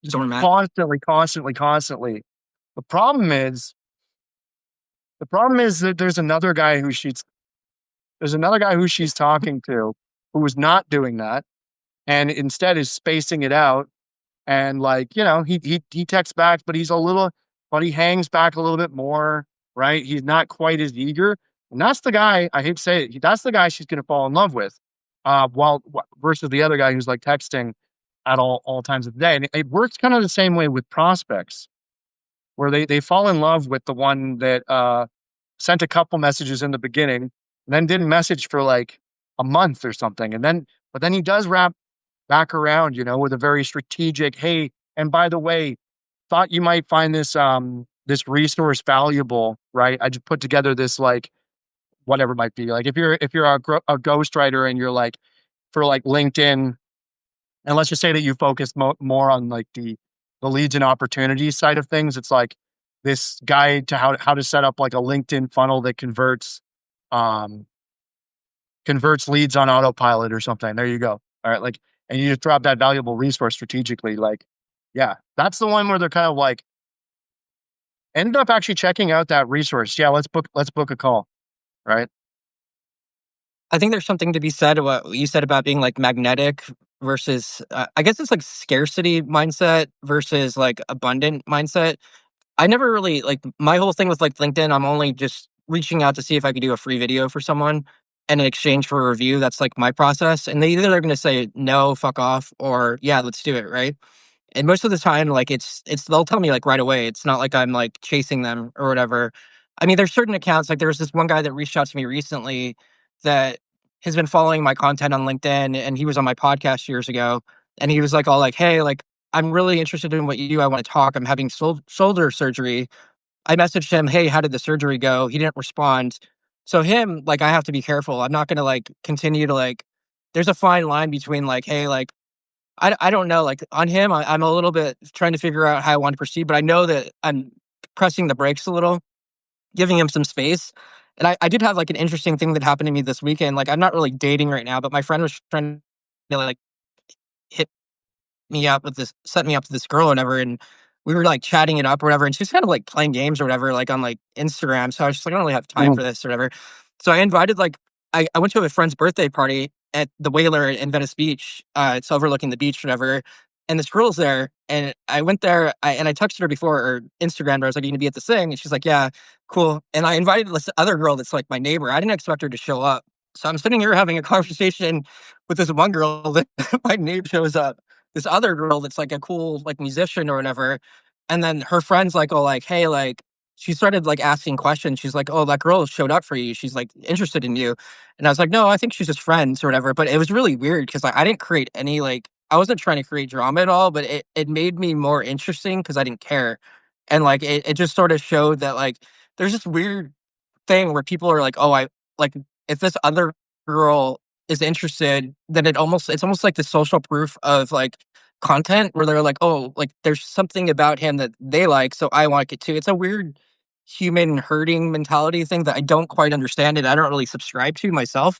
just doormat. constantly, constantly, constantly. The problem is the problem is that there's another guy who she's talking to who is not doing that and instead is spacing it out and like, he texts back, but he hangs back a little bit more, right? He's not quite as eager. And that's the guy, I hate to say it, that's the guy she's gonna fall in love with. Versus the other guy who's like texting at all times of the day. And it works kind of the same way with prospects, where they fall in love with the one that sent a couple messages in the beginning, and then didn't message for like a month or something. But then he does wrap back around, with a very strategic, hey, and by the way, thought you might find this resource valuable, right? I just put together this like whatever it might be. Like if you're a ghostwriter and you're like for like LinkedIn, and let's just say that you focus more on like the leads and opportunities side of things. It's like this guide to how to set up like a LinkedIn funnel that um converts leads on autopilot or something. There you go. All right, like, and you just drop that valuable resource strategically. Like, yeah, that's the one where they're kind of like ended up actually checking out that resource. Yeah, let's book a call. Right. I think there's something to be said about what you said about being like magnetic versus I guess it's like scarcity mindset versus like abundant mindset. I never really like my whole thing with like LinkedIn, I'm only just reaching out to see if I could do a free video for someone and in exchange for a review. That's like my process. And they either are gonna say no, fuck off, or yeah, let's do it, right? And most of the time, like it's they'll tell me like right away. It's not like I'm like chasing them or whatever. I mean, there's certain accounts, like there was this one guy that reached out to me recently that has been following my content on LinkedIn, and he was on my podcast years ago, and he was like all like, "Hey, like I'm really interested in what you do. I want to talk. I'm having shoulder surgery." I messaged him, "Hey, how did the surgery go?" He didn't respond. So him, like, I have to be careful. I'm not gonna like continue to like. There's a fine line between like, hey, like I don't know, like on him, I'm a little bit trying to figure out how I want to proceed, but I know that I'm pressing the brakes a little, giving him some space. And I did have like an interesting thing that happened to me this weekend. Like I'm not really dating right now, but my friend was trying to like hit me up with this set me up with this girl or whatever, and we were like chatting it up or whatever, and she was kind of like playing games or whatever, like on like Instagram. So I was just like, I don't really have time Mhm. for this or whatever. So I invited like I went to a friend's birthday party at the Whaler in Venice Beach. It's overlooking the beach, or whatever. And this girl's there, and I went there, and I texted her before or Instagrammed her. I was like, "Are you gonna be at this thing?" And she's like, "Yeah, cool." And I invited this other girl that's like my neighbor. I didn't expect her to show up, so I'm sitting here having a conversation with this one girl that my neighbor shows up, this other girl that's like a cool like musician or whatever. And then her friends like, oh, like, hey, like she started like asking questions. She's like, oh, that girl showed up for you. She's like interested in you. And I was like, no, I think she's just friends or whatever. But it was really weird because like I didn't create any like I wasn't trying to create drama at all, but it made me more interesting because I didn't care. And like it just sort of showed that like there's this weird thing where people are like, "Oh, I like if this other girl is interested, then it's almost like the social proof of like content where they're like, oh, like there's something about him that they like, so I like it too." It's a weird human herding mentality thing that I don't quite understand and I don't really subscribe to myself.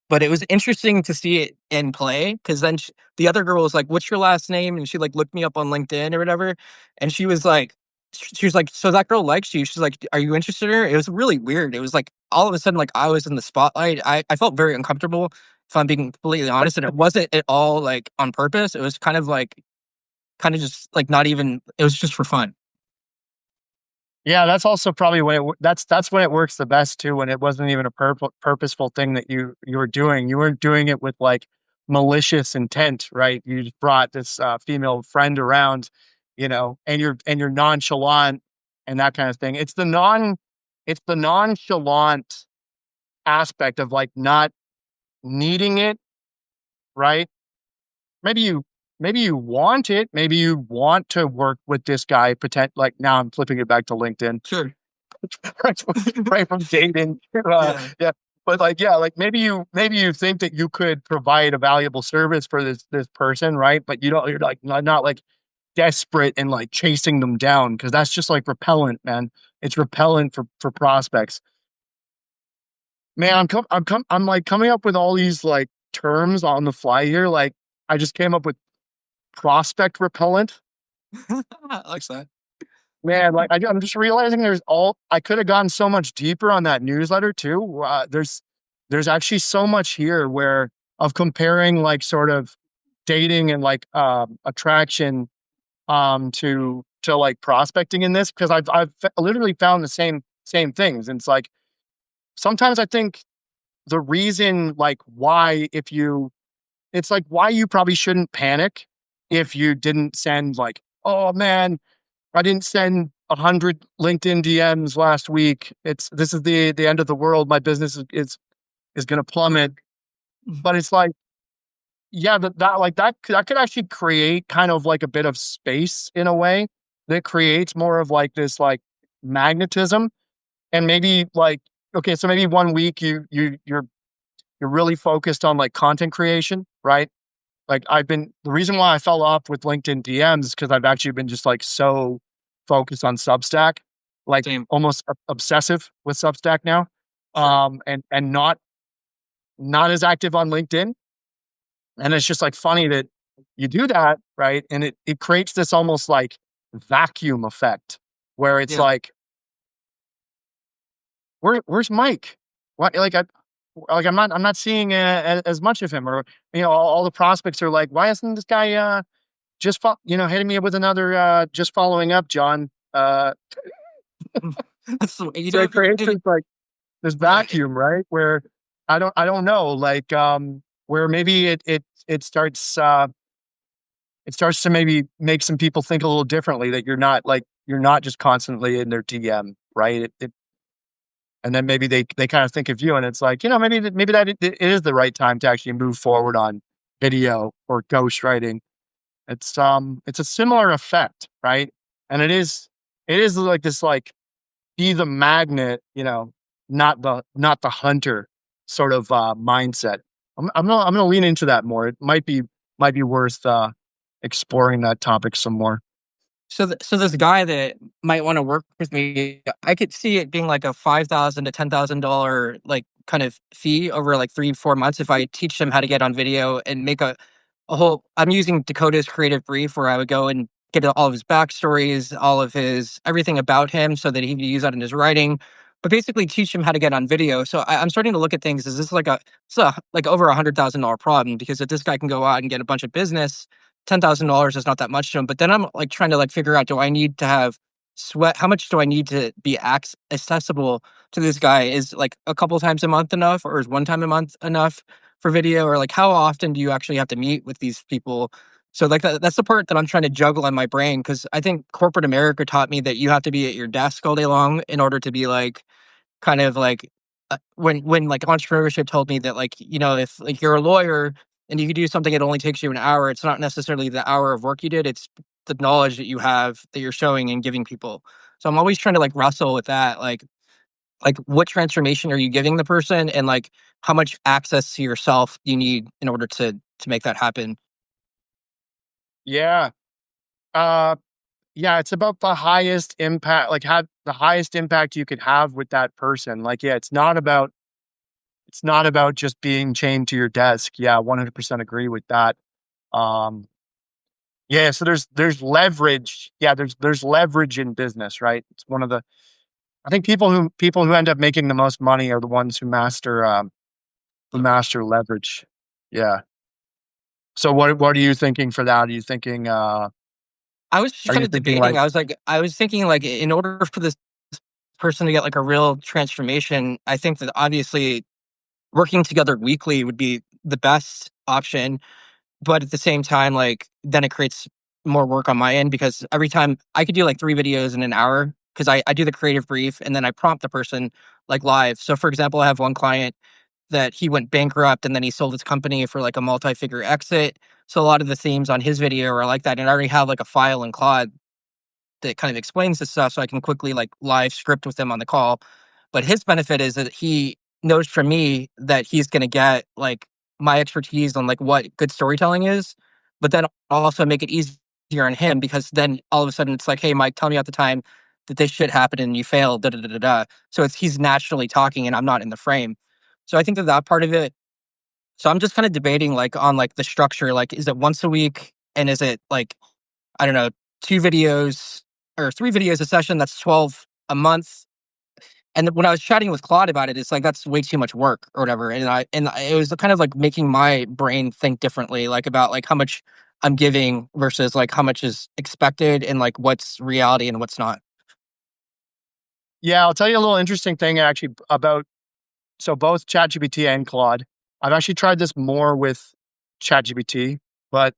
But it was interesting to see it in play because then the other girl was like, "What's your last name?" And she like looked me up on LinkedIn or whatever, and she was like, "So that girl likes you." She's like, "Are you interested in her?" It was really weird. It was like all of a sudden, like I was in the spotlight. I felt very uncomfortable, if I'm being completely honest. And it wasn't at all like on purpose. It was kind of just like not even. It was just for fun. Yeah, that's also probably when that's when it works the best too. When it wasn't even a purposeful thing that you were doing. You weren't doing it with like malicious intent, right? You just brought this female friend around, and you're nonchalant and that kind of thing. It's the nonchalant aspect of like not needing it, right? Maybe you maybe you want it. Maybe you want to work with this guy. Like now, I'm flipping it back to LinkedIn, Sure. right from, right from dating. Yeah. Yeah, but like yeah, like maybe you think that you could provide a valuable service for this person, right? But you don't. You're like not like desperate and like chasing them down because that's just like repellent, man. It's repellent for prospects. Man, I'm like coming up with all these like terms on the fly here. Like I just came up with prospect repellent. I like that. Man, like I'm just realizing I could have gone so much deeper on that newsletter too. There's actually so much here where of comparing like sort of dating and like attraction to like prospecting in this because literally found the same things. And it's like sometimes I think the reason like why if you it's like why you probably shouldn't panic if you didn't send like, oh man, I didn't send 100 LinkedIn DMs last week. This is the end of the world. My business is going to plummet. But it's like, yeah, that could actually create kind of like a bit of space in a way that creates more of like this like magnetism. And maybe like, okay, so maybe one week you're really focused on like content creation, right? Like the reason why I fell off with LinkedIn DMs is because I've actually been just like so focused on Substack, like Same. almost obsessive with Substack now. Sure. And not as active on LinkedIn. And it's just like funny that you do that, right? And it creates this almost like vacuum effect where it's Yeah. like, where's Mike? What I'm not seeing as much of him, or all the prospects are like, why isn't this guy hitting me up with another just following up, John. That's you So know it creates if this like this yeah. vacuum, right? Where I don't know, like where maybe it starts to maybe make some people think a little differently that you're not just constantly in their DM, right? and then maybe they kind of think of you, and it's like, maybe that it is the right time to actually move forward on video or ghostwriting. It's a similar effect, right? And it is like this, like, be the magnet, not the hunter sort of mindset. I'm gonna lean into that more. It might be worth exploring that topic some more. So this guy that might want to work with me, I could see it being like a $5,000 to $10,000 like kind of fee over like 3 4 months if I teach him how to get on video and make a whole. I'm using Dakota's creative brief where I would go and get all of his backstories, all of his everything about him, so that he can use that in his writing. But basically, teach him how to get on video. So I'm starting to look at things. Is this like like over $100,000 problem? Because if this guy can go out and get a bunch of business, $10,000 is not that much to him. But then I'm like trying to like figure out, do I need to have sweat? How much do I need to be accessible to this guy? Is like a couple times a month enough, or is one time a month enough for video? Or like how often do you actually have to meet with these people? So like that's the part that I'm trying to juggle in my brain, because I think corporate America taught me that you have to be at your desk all day long in order to be like kind of like when like entrepreneurship told me that, like, if like you're a lawyer and you could do something, it only takes you an hour. It's not necessarily the hour of work you did, it's the knowledge that you have that you're showing and giving people. So I'm always trying to like wrestle with that, like what transformation are you giving the person, and like how much access to yourself you need in order to make that happen. Yeah. Uh, yeah, it's about the highest impact, like, have the highest impact you could have with that person. Like, yeah, it's not about just being chained to your desk. Yeah, 100% agree with that. Um, yeah, so there's leverage. Yeah, there's leverage in business, right? It's one of the I think people who end up making the most money are the ones who master leverage. Yeah. So what are you thinking for that? I was just Are kind you of thinking debating. like, I was thinking like in order for this person to get like a real transformation, I think that obviously working together weekly would be the best option. But at the same time, like, then it creates more work on my end, because every time I could do like 3 videos in an hour, because I do the creative brief and then I prompt the person like live. So for example, I have one client that he went bankrupt and then he sold his company for like a multi-figure exit. So a lot of the themes on his video are like that. And I already have like a file in Claude that kind of explains this stuff, so I can quickly like live script with him on the call. But his benefit is that he knows from me that he's going to get like my expertise on like what good storytelling is, but then also make it easier on him, because then all of a sudden it's like, hey, Mike, tell me at the time that this shit happened and you failed. Da, da, da, da, da. So it's he's naturally talking and I'm not in the frame. So I think that that part of it. So I'm just kind of debating like on like the structure. Like, is it once a week, and is it like, I don't know, 2 videos or 3 videos a session? That's 12 a month. And when I was chatting with Claude about it, it's like that's way too much work or whatever. It was kind of like making my brain think differently, like about like how much I'm giving versus like how much is expected, and like what's reality and what's not. yeah, I'll tell you a little interesting thing actually about, so both ChatGPT and Claude. I've actually tried this more with ChatGPT, but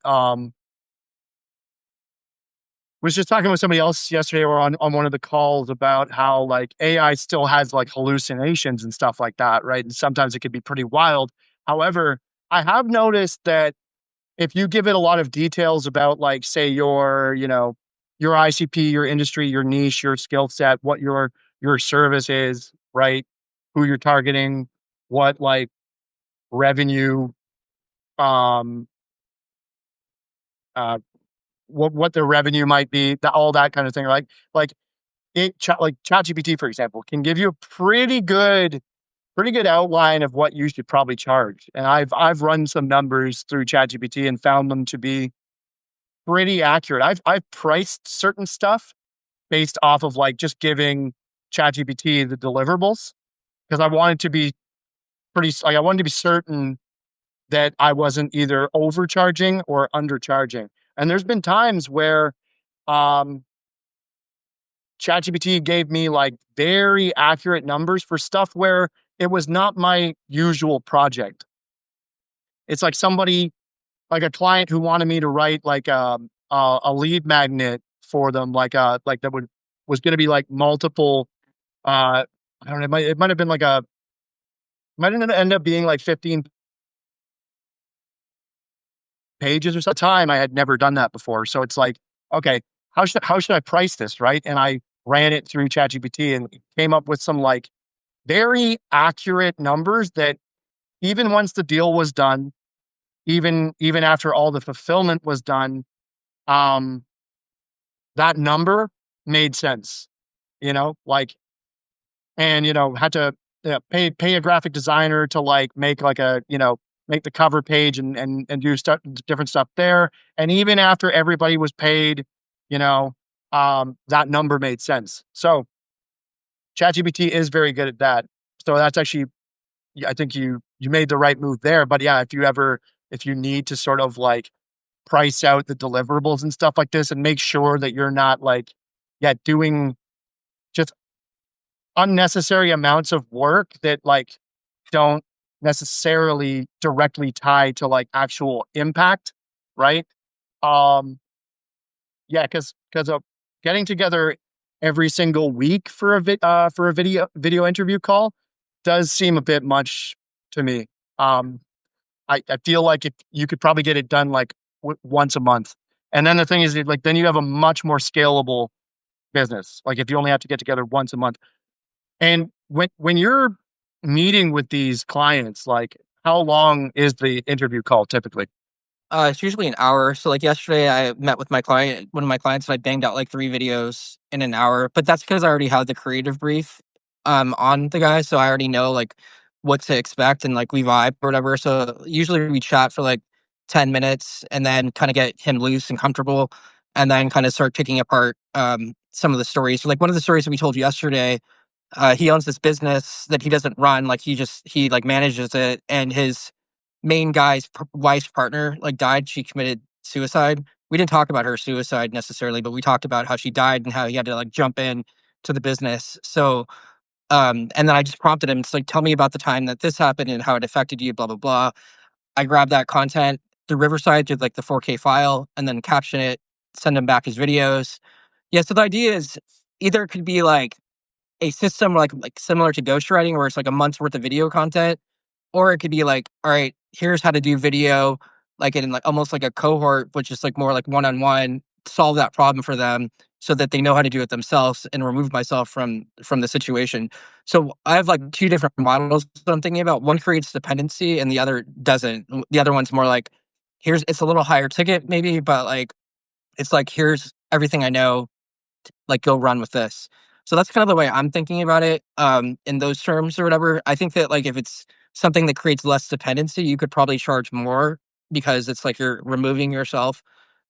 was just talking with somebody else yesterday or on one of the calls about how, like, AI still has like hallucinations and stuff like that, right? And sometimes it could be pretty wild. However, I have noticed that if you give it a lot of details about, like, say your ICP, your industry, your niche, your skill set, what your service is, right? Who you're targeting, what, like, revenue, um, uh, what the revenue might be, all that kind of thing. Like like ChatGPT, for example, can give you a pretty good outline of what you should probably charge. And I've run some numbers through ChatGPT and found them to be pretty accurate. I've priced certain stuff based off of, like, just giving ChatGPT the deliverables, because I wanted to be like, I wanted to be certain that I wasn't either overcharging or undercharging. And there's been times where um ChatGPT gave me like very accurate numbers for stuff where it was not my usual project. It's like somebody, like a client who wanted me to write like a lead magnet for them, like that was going to be like multiple uh I don't know, it might have been like a might end up being like 15 pages or so. At the time I had never done that before. So it's like, okay, how should I price this, right? And I ran it through ChatGPT and came up with some like very accurate numbers that even once the deal was done, even after all the fulfillment was done, um, that number made sense, like, and had to pay a graphic designer to like make like make the cover page and do stuff, different stuff there. And even after everybody was paid, you know, that number made sense. So ChatGPT is very good at that. So that's actually, yeah, I think you made the right move there. But yeah, if you need to sort of like price out the deliverables and stuff like this and make sure that you're not like, yeah, doing just unnecessary amounts of work that like don't necessarily directly tie to like actual impact, right? Um, yeah, because of getting together every single week for for a video interview call does seem a bit much to me. Um, I feel like you could probably get it done like once a month. And then the thing is, like, then you have a much more scalable business. Like, if you only have to get together once a month, and when you're meeting with these clients, like, how long is the interview call typically? It's usually an hour. So like yesterday, I met with one of my clients, and I banged out like 3 videos in an hour. But that's because I already had the creative brief, on the guy, so I already know like what to expect and like we vibe or whatever. So usually we chat for like 10 minutes, and then kind of get him loose and comfortable, and then kind of start picking apart some of the stories. So like one of the stories that we told you yesterday, he owns this business that he doesn't run. Like he like manages it, and his main guy's wife's partner like died. She committed suicide. We didn't talk about her suicide necessarily, but we talked about how she died and how he had to like jump in to the business. So, and then I just prompted him. It's like, tell me about the time that this happened and how it affected you. Blah blah blah. I grabbed that content through Riverside, did like the 4K file, and then caption it, send him back his videos. Yeah. So the idea is either it could be like a system like similar to ghostwriting, where it's like a month's worth of video content, or it could be like, all right, here's how to do video, like in like almost like a cohort, which is like more like one on one, solve that problem for them so that they know how to do it themselves and remove myself from the situation. So I have like two different models that I'm thinking about. One creates dependency and the other doesn't. The other one's more like, it's a little higher ticket maybe, but like it's like here's everything I know, like go run with this. So that's kind of the way I'm thinking about it, in those terms or whatever. I think that like if it's something that creates less dependency, you could probably charge more because it's like you're removing yourself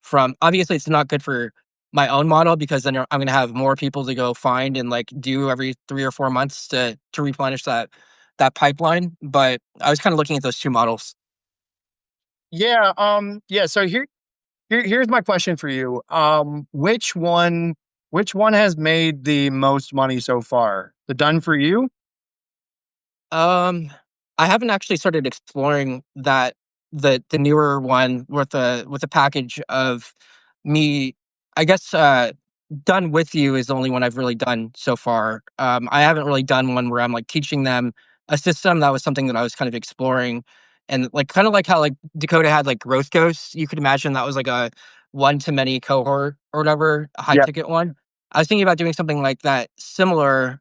from. Obviously, it's not good for my own model because then I'm going to have more people to go find and like do every 3 or 4 months to replenish that pipeline. But I was kind of looking at those two models. Yeah, yeah. So here's my question for you. Which one has made the most money so far? The done for you? Um, I haven't actually started exploring the newer one with a package of me. I guess done with you is the only one I've really done so far. I haven't really done one where I'm like teaching them a system. That was something that I was kind of exploring, and like kind of like how like Dakota had like growth ghosts. You could imagine that was like a one to many cohort or whatever, a high Yeah. ticket one. I was thinking about doing something like that, similar,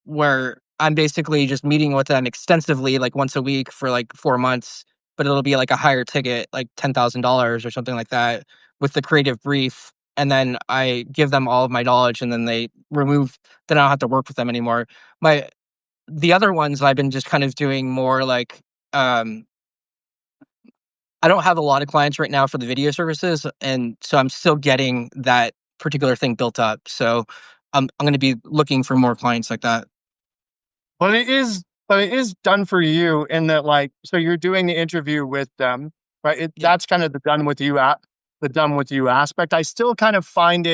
where I'm basically just meeting with them extensively, like once a week for like 4 months, but it'll be like a higher ticket, like $10,000 or something like that, with the creative brief. And then I give them all of my knowledge, and then then I don't have to work with them anymore. The other ones I've been just kind of doing more like, um, I don't have a lot of clients right now for the video services. And so I'm still getting that particular thing built up. So I'm going to be looking for more clients like that. But it is done for you in that, like, so you're doing the interview with them, right? That's kind of the done with you aspect. I still find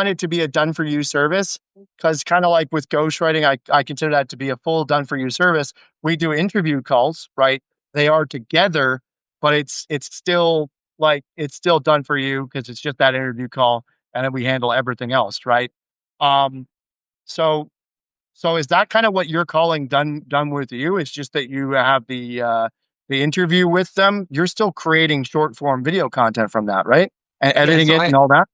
it to be a done for you service, because kind of like with ghostwriting, I consider that to be a full done for you service. We do interview calls, right? They are together, but it's still done for you because it's just that interview call, and then we handle everything else, right? Um, so So is that kind of what you're calling done with you? It's just that you have the interview with them. You're still creating short form video content from that, right? And Yeah, editing so it I and all that.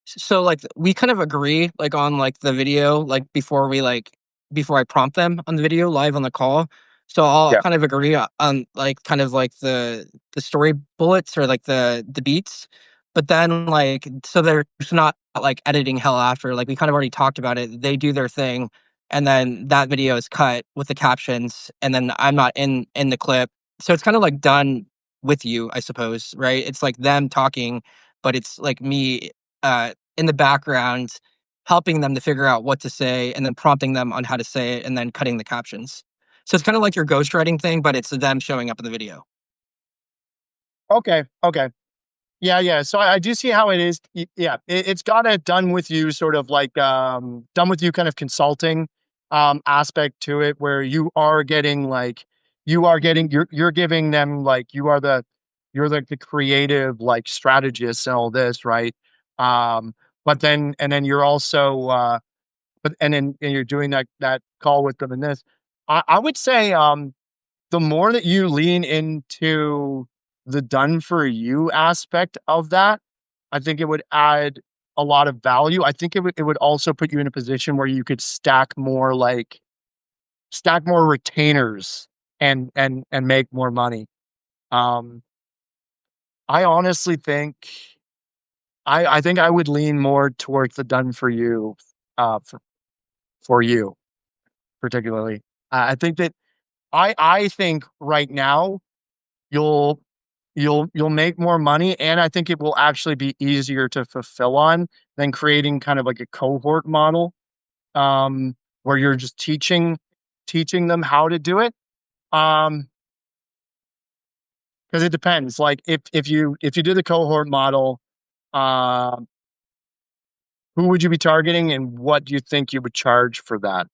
so like we kind of agree like on like the video like before I prompt them on the video live on the call. So I'll Yeah. kind of agree on like kind of like the story bullets or like the beats. But then like so there's not like editing hell after like we kind of already talked about it. They do their thing and then that video is cut with the captions and then I'm not in the clip. So it's kind of like done with you, I suppose, right? It's like them talking, but it's like me in the background, helping them to figure out what to say and then prompting them on how to say it and then cutting the captions. So it's kind of like your ghostwriting thing, but it's them showing up in the video. Okay. Okay. Yeah, yeah. So I do see how it is. Yeah, it's got a done with you sort of like done with you kind of consulting aspect to it, where you're giving them like you're like the creative like strategist and all this, right? Um, but then you're also but and you're doing that call with them in this. I would say the more that you lean into the done for you aspect of that, I think it would add a lot of value. I think it would also put you in a position where you could stack more retainers and make more money. Um, I honestly think I think I would lean more towards the done for you for you particularly. I think that I think right now you'll you'll make more money, and I think it will actually be easier to fulfill on than creating kind of like a cohort model, where you're just teaching them how to do it. Because it depends. Like if you do the cohort model, uh, who would you be targeting, and what do you think you would charge for that?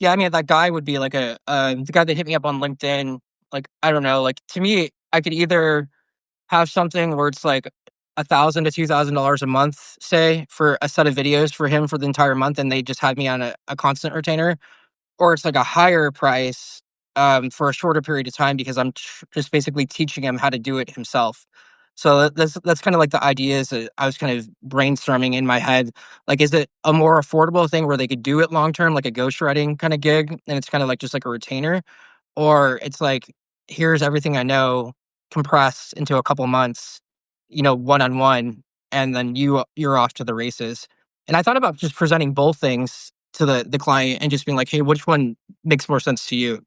Yeah, I mean that guy would be like a the guy that hit me up on LinkedIn. Like I don't know, like to me, I could either have something where it's like $1,000 to $2,000 a month, say, for a set of videos for him for the entire month, and they just had me on a constant retainer, or it's like a higher price for a shorter period of time because I'm just basically teaching him how to do it himself. So that's kind of like the ideas that I was kind of brainstorming in my head. Like, is it a more affordable thing where they could do it long term, like a ghostwriting kind of gig, and it's kind of like just like a retainer, or it's like here's everything I know compressed into a couple months, one on one, and then you're off to the races. And I thought about just presenting both things to the client and just being like, "Hey, which one makes more sense to you?"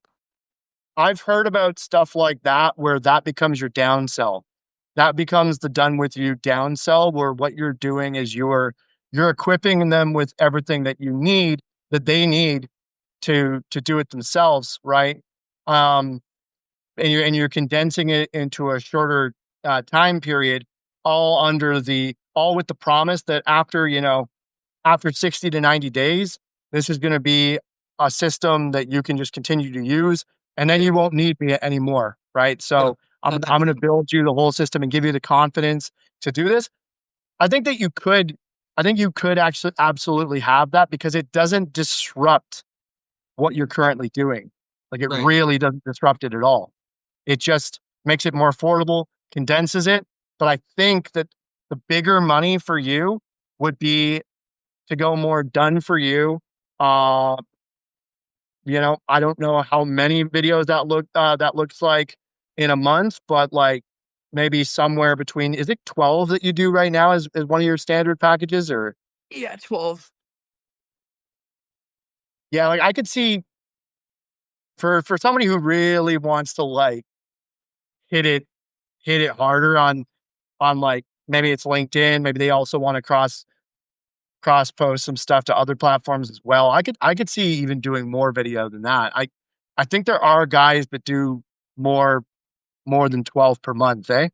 I've heard about stuff like that where that becomes your downsell. That becomes the done with you downsell, where what you're doing is you're equipping them with everything that they need to do it themselves, right? Um, and you're condensing it into a shorter time period, all with the promise that after 60 to 90 days, this is going to be a system that you can just continue to use, and then you won't need me anymore, right? Yeah, So I'm going to build you the whole system and give you the confidence to do this. I think that you could, I think you could actually absolutely have that because it doesn't disrupt what you're currently doing. Like it right. really doesn't disrupt it at all. It just makes it more affordable, condenses it. But I think that the bigger money for you would be to go more done for you. Uh, I don't know how many videos that looks like in a month, but like maybe somewhere between, is it 12 that you do right now as one of your standard packages? Or Yeah, 12. yeah, like I could see for somebody who really wants to like hit it hit it harder on like maybe it's LinkedIn, maybe they also want to cross post some stuff to other platforms as well. I could see even doing more video than that. I think there are guys that do more more than 12 per month, eh?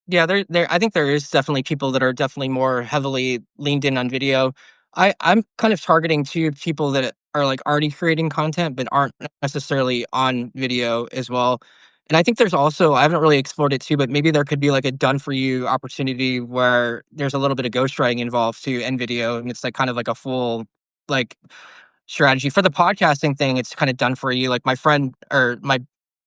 Yeah, there I think there is definitely people that are definitely more heavily leaned in on video. I'm kind of targeting to people that are like already creating content but aren't necessarily on video as well. And I think there's also I haven't really explored it too, but maybe there could be like a done for you opportunity where there's a little bit of ghostwriting involved too and video, and it's like kind of like a full like strategy. For the podcasting thing, it's kind of done for you. Like my friend or my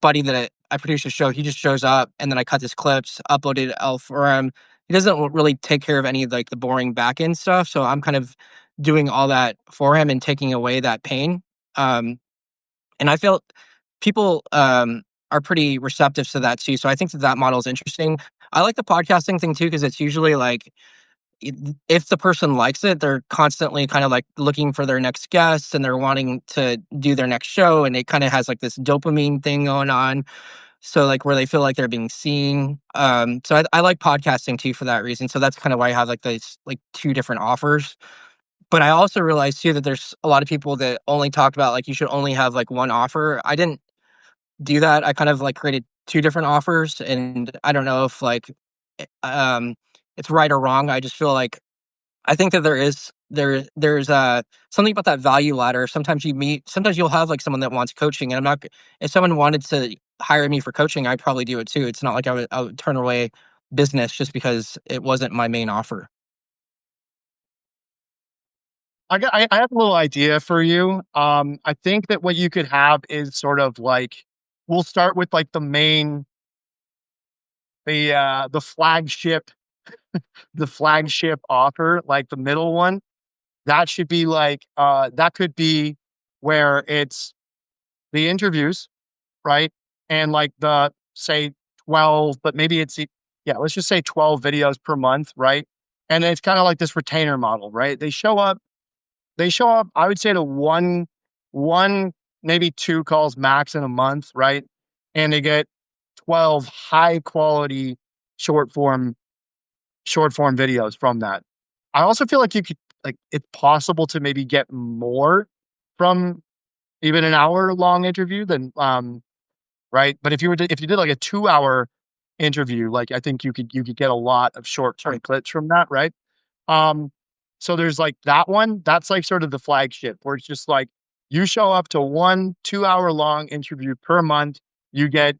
buddy that I produce a show, he just shows up and then I cut his clips, upload it out for him. He doesn't really take care of any of like the boring back end stuff. So I'm kind of doing all that for him and taking away that pain. Um, and I feel people are pretty receptive to that too. So I think that that model is interesting. I like the podcasting thing too because it's usually like if the person likes it, they're constantly kind of like looking for their next guest and they're wanting to do their next show. And it kind of has like this dopamine thing going on. So like where they feel like they're being seen. So I like podcasting too for that reason. So that's kind of why I have like these like two different offers. But I also realized too that there's a lot of people that only talk about like you should only have like one offer. I didn't do that. I kind of like created two different offers, and I don't know if like it's right or wrong. I just feel like I think that there's something about that value ladder. Sometimes you'll have like someone that wants coaching, and I'm not if someone wanted to hire me for coaching, I'd probably do it too. It's not like I would turn away business just because it wasn't my main offer. I have a little idea for you. I think that what you could have is sort of like we'll start with like the flagship the flagship offer, like the middle one. That should be like that could be where it's the interviews, right? And like the say 12, but maybe yeah, let's just say 12 videos per month, right? And it's kind of like this retainer model, right? They show up, I would say to one, maybe 2 calls max in a month, right? And they get 12 high quality short form short form videos from that. I also feel like you could like it's possible to maybe get more from even an hour long interview than right? But if you did like a 2-hour interview, like I think you could get a lot of short Sure. term clips from that, right? Um, so there's like that one. That's like sort of the flagship where it's just like you show up to 1 2-hour long interview per month, you get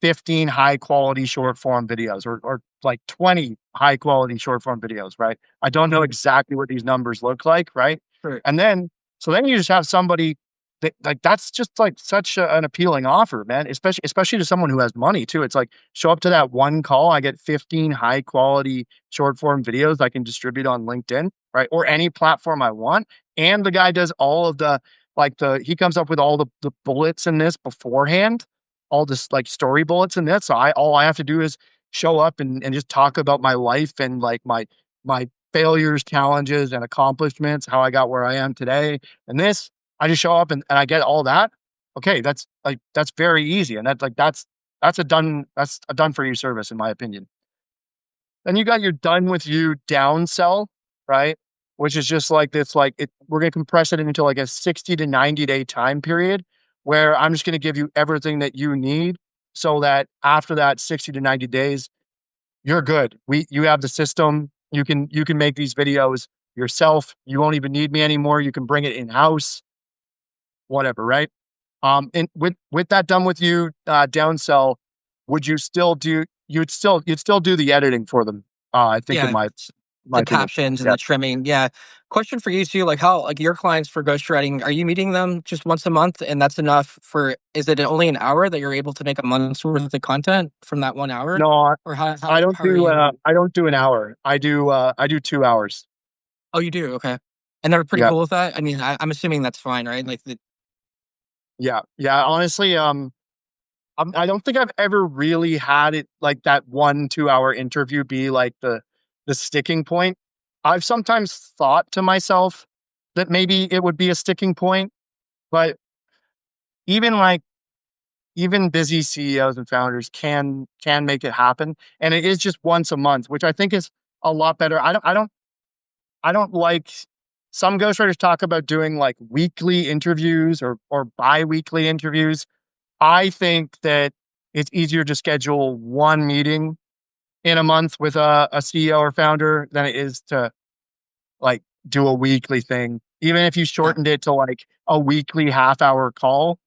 15 high quality short form videos or like 20 high quality short form videos, right? I don't know Mhm. exactly what these numbers look like, right? Sure. And then, so then you just have somebody that like that's just like such an appealing offer, man, especially to someone who has money too. It's like show up to that one call, I get 15 high quality short form videos I can distribute on LinkedIn, right? Or any platform I want. And the guy does all of the he comes up with all the bullets in this beforehand, all this like story bullets in this. So all I have to do is show up and just talk about my life and like my failures, challenges, and accomplishments, how I got where I am today. And this, I just show up and I get all that. Okay, that's very easy. And that's a done for you service, in my opinion. Then you got your done with you downsell, right? Which is just like this, like we're gonna compress it into like a 60 to 90-day time period where I'm just gonna give you everything that you need so that after that 60 to 90 days, you're good. You have the system, you can make these videos yourself. You won't even need me anymore. You can bring it in-house, whatever, right? And with that done with you downsell, would you still do you'd still do the editing for them, I think in Yeah. my The opinion. captions and Yeah. the trimming, yeah. Question for you too, like how like your clients for ghostwriting, are you meeting them just once a month and that's enough for is it only an hour that you're able to make a month's worth of content from that 1 hour? No, Or how are you I don't do an hour. I do 2 hours. Oh, you do? Okay. And they're pretty Yeah. cool with that? I mean, I'm assuming that's fine, right? Like the Yeah. Yeah, honestly, I don't think I've ever really had it like that 1 2 hour interview be like the sticking point. I've sometimes thought to myself that maybe it would be a sticking point, but even like even busy CEOs and founders can make it happen, and it is just once a month, which I think is a lot better. I don't like some ghostwriters talk about doing like weekly interviews or bi-weekly interviews. I think that it's easier to schedule one meeting in a month with a CEO or founder than it is to like do a weekly thing. Even if you yeah, shortened it to like a weekly half-hour call,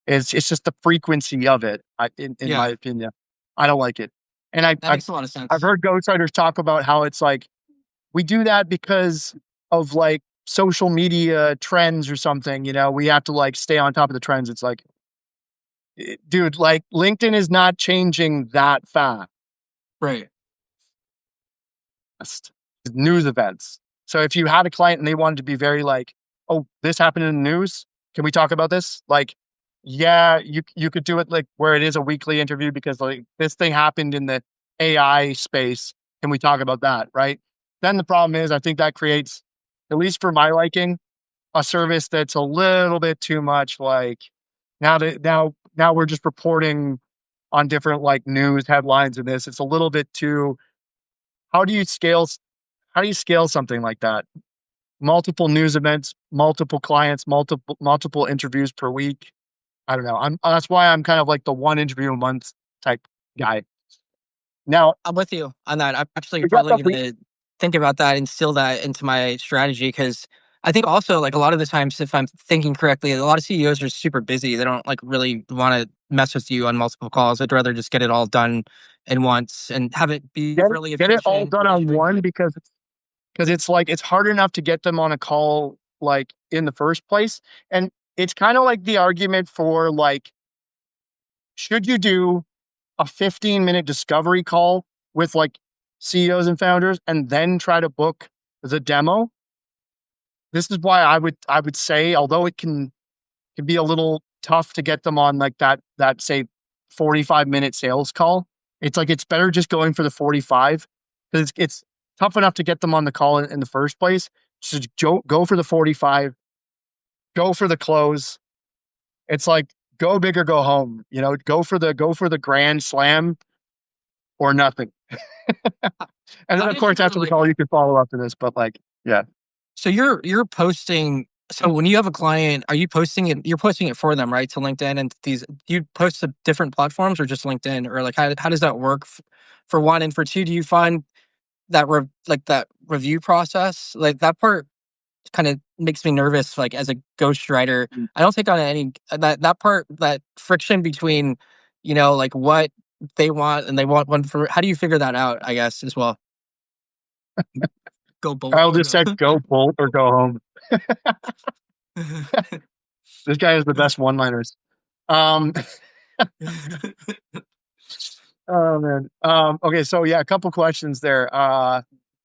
it's just the frequency of it, in my yeah, opinion. I don't like it. And that makes a lot of I've sense. heard ghostwriters talk about how it's like we do that because of like social media trends or something, we have to like stay on top of the trends. It's like, dude, like LinkedIn is not changing that fast. Right. News events. So if you had a client and they wanted to be very like, oh, this happened in the news, can we talk about this? Like, yeah, you could do it like where it is a weekly interview because like this thing happened in the AI space. Can we talk about that? Right. Then the problem is I think that creates, at least for my liking, a service that's a little bit too much like now we're just reporting on different like news headlines in this. It's a little bit too, how do you scale how do you scale something like that? Multiple news events, multiple clients, multiple interviews per week. I don't know. That's why I'm kind of like the one interview a month type guy. Now, I'm with you on that. I'm actually we got probably the going to think about that, instill that into my strategy because I think also like a lot of the times, if I'm thinking correctly, a lot of CEOs are super busy. They don't like really want to mess with you on multiple calls. I'd rather just get it all done in once and have it be really get it all efficient, done really on one streamlined. because it's like it's hard enough to get them on a call like in the first place. And it's kind of like the argument for like, should you do a 15-minute discovery call with like CEOs and founders and then try to book the demo? This is why I would say, although it can be a little tough to get them on like that say 45-minute sales call. It's like it's better just going for the 45 because it's tough enough to get them on the call in the first place. Just go for the 45, go for the close. It's like go big or go home. Go for the grand slam or nothing. And then How of did you course after the like? call you can follow up to this. But like, yeah. So you're posting. So when you have a client, are you posting it? You're posting it for them, right? To LinkedIn and these. Do you post to different platforms or just LinkedIn, or like how does that work? For one, and for two, do you find that like that review process, like that part, kind of makes me nervous. Like as a ghostwriter, I don't take on any that part, that friction between, like what they want and they want one for. How do you figure that out? I guess as well. Go bolt I'll or just go. say go Bolt or go home. This guy has the best one-liners. Um, Oh man. Okay, so yeah, a couple questions there.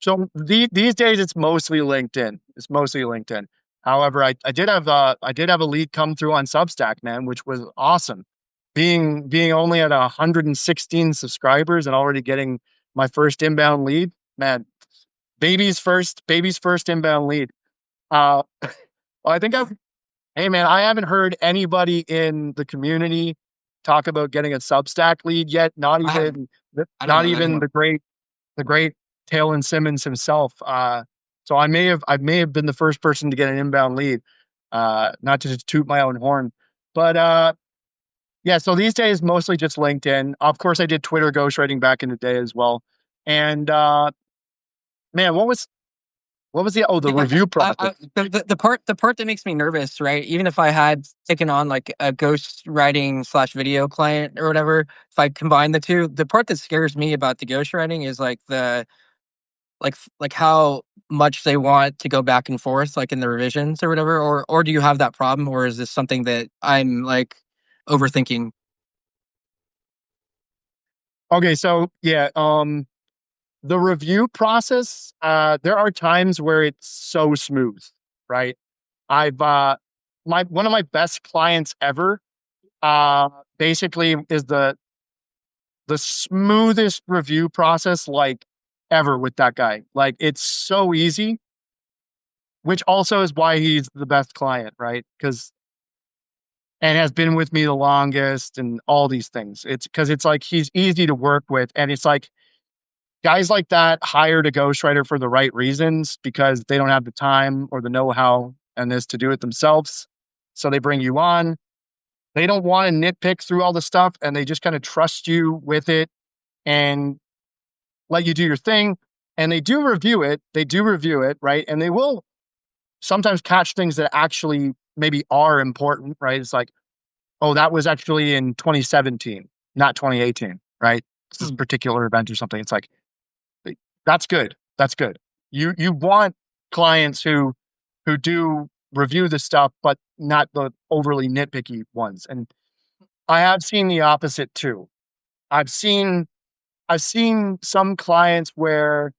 So these days it's mostly LinkedIn. It's mostly LinkedIn. However, I did have a lead come through on Substack, man, which was awesome. Being only at 116 subscribers and already getting my first inbound lead, man. Baby's first inbound lead. Uh, well, I think I've Hey man, I haven't heard anybody in the community talk about getting a Substack lead yet. Not I have. even, I don't not know that even either. the great Talon Simmons himself. So I may have been the first person to get an inbound lead. Not to toot my own horn, but yeah. So these days, mostly just LinkedIn. Of course, I did Twitter ghostwriting back in the day as well. And man, what was the Yeah, review process? the part that makes me nervous, right? Even if I had taken on like a ghost writing slash video client or whatever, if I combine the two, the part that scares me about the ghost writing is like like how much they want to go back and forth, like in the revisions or whatever. Or do you have that problem, or is this something that I'm like overthinking? Okay, so yeah, the review process, there are times where it's so smooth, right? I've my one of my best clients ever, basically is the smoothest review process like ever with that guy. Like it's so easy, which also is why he's the best client, right? Because and has been with me the longest and all these things. It's because it's like he's easy to work with, and it's like guys like that hired a ghostwriter for the right reasons because they don't have the time or the know-how and this to do it themselves. So they bring you on. They don't want to nitpick through all the stuff and they just kind of trust you with it and let you do your thing. And they do review it. They do review it, right? And they will sometimes catch things that actually maybe are important, right? It's like, oh, that was actually in 2017, not 2018, right? It's this Hmm. particular event or something. It's like, that's good. That's good. You want clients who who do review the stuff, but not the overly nitpicky ones. And I have seen the opposite too. I've seen I've seen some clients where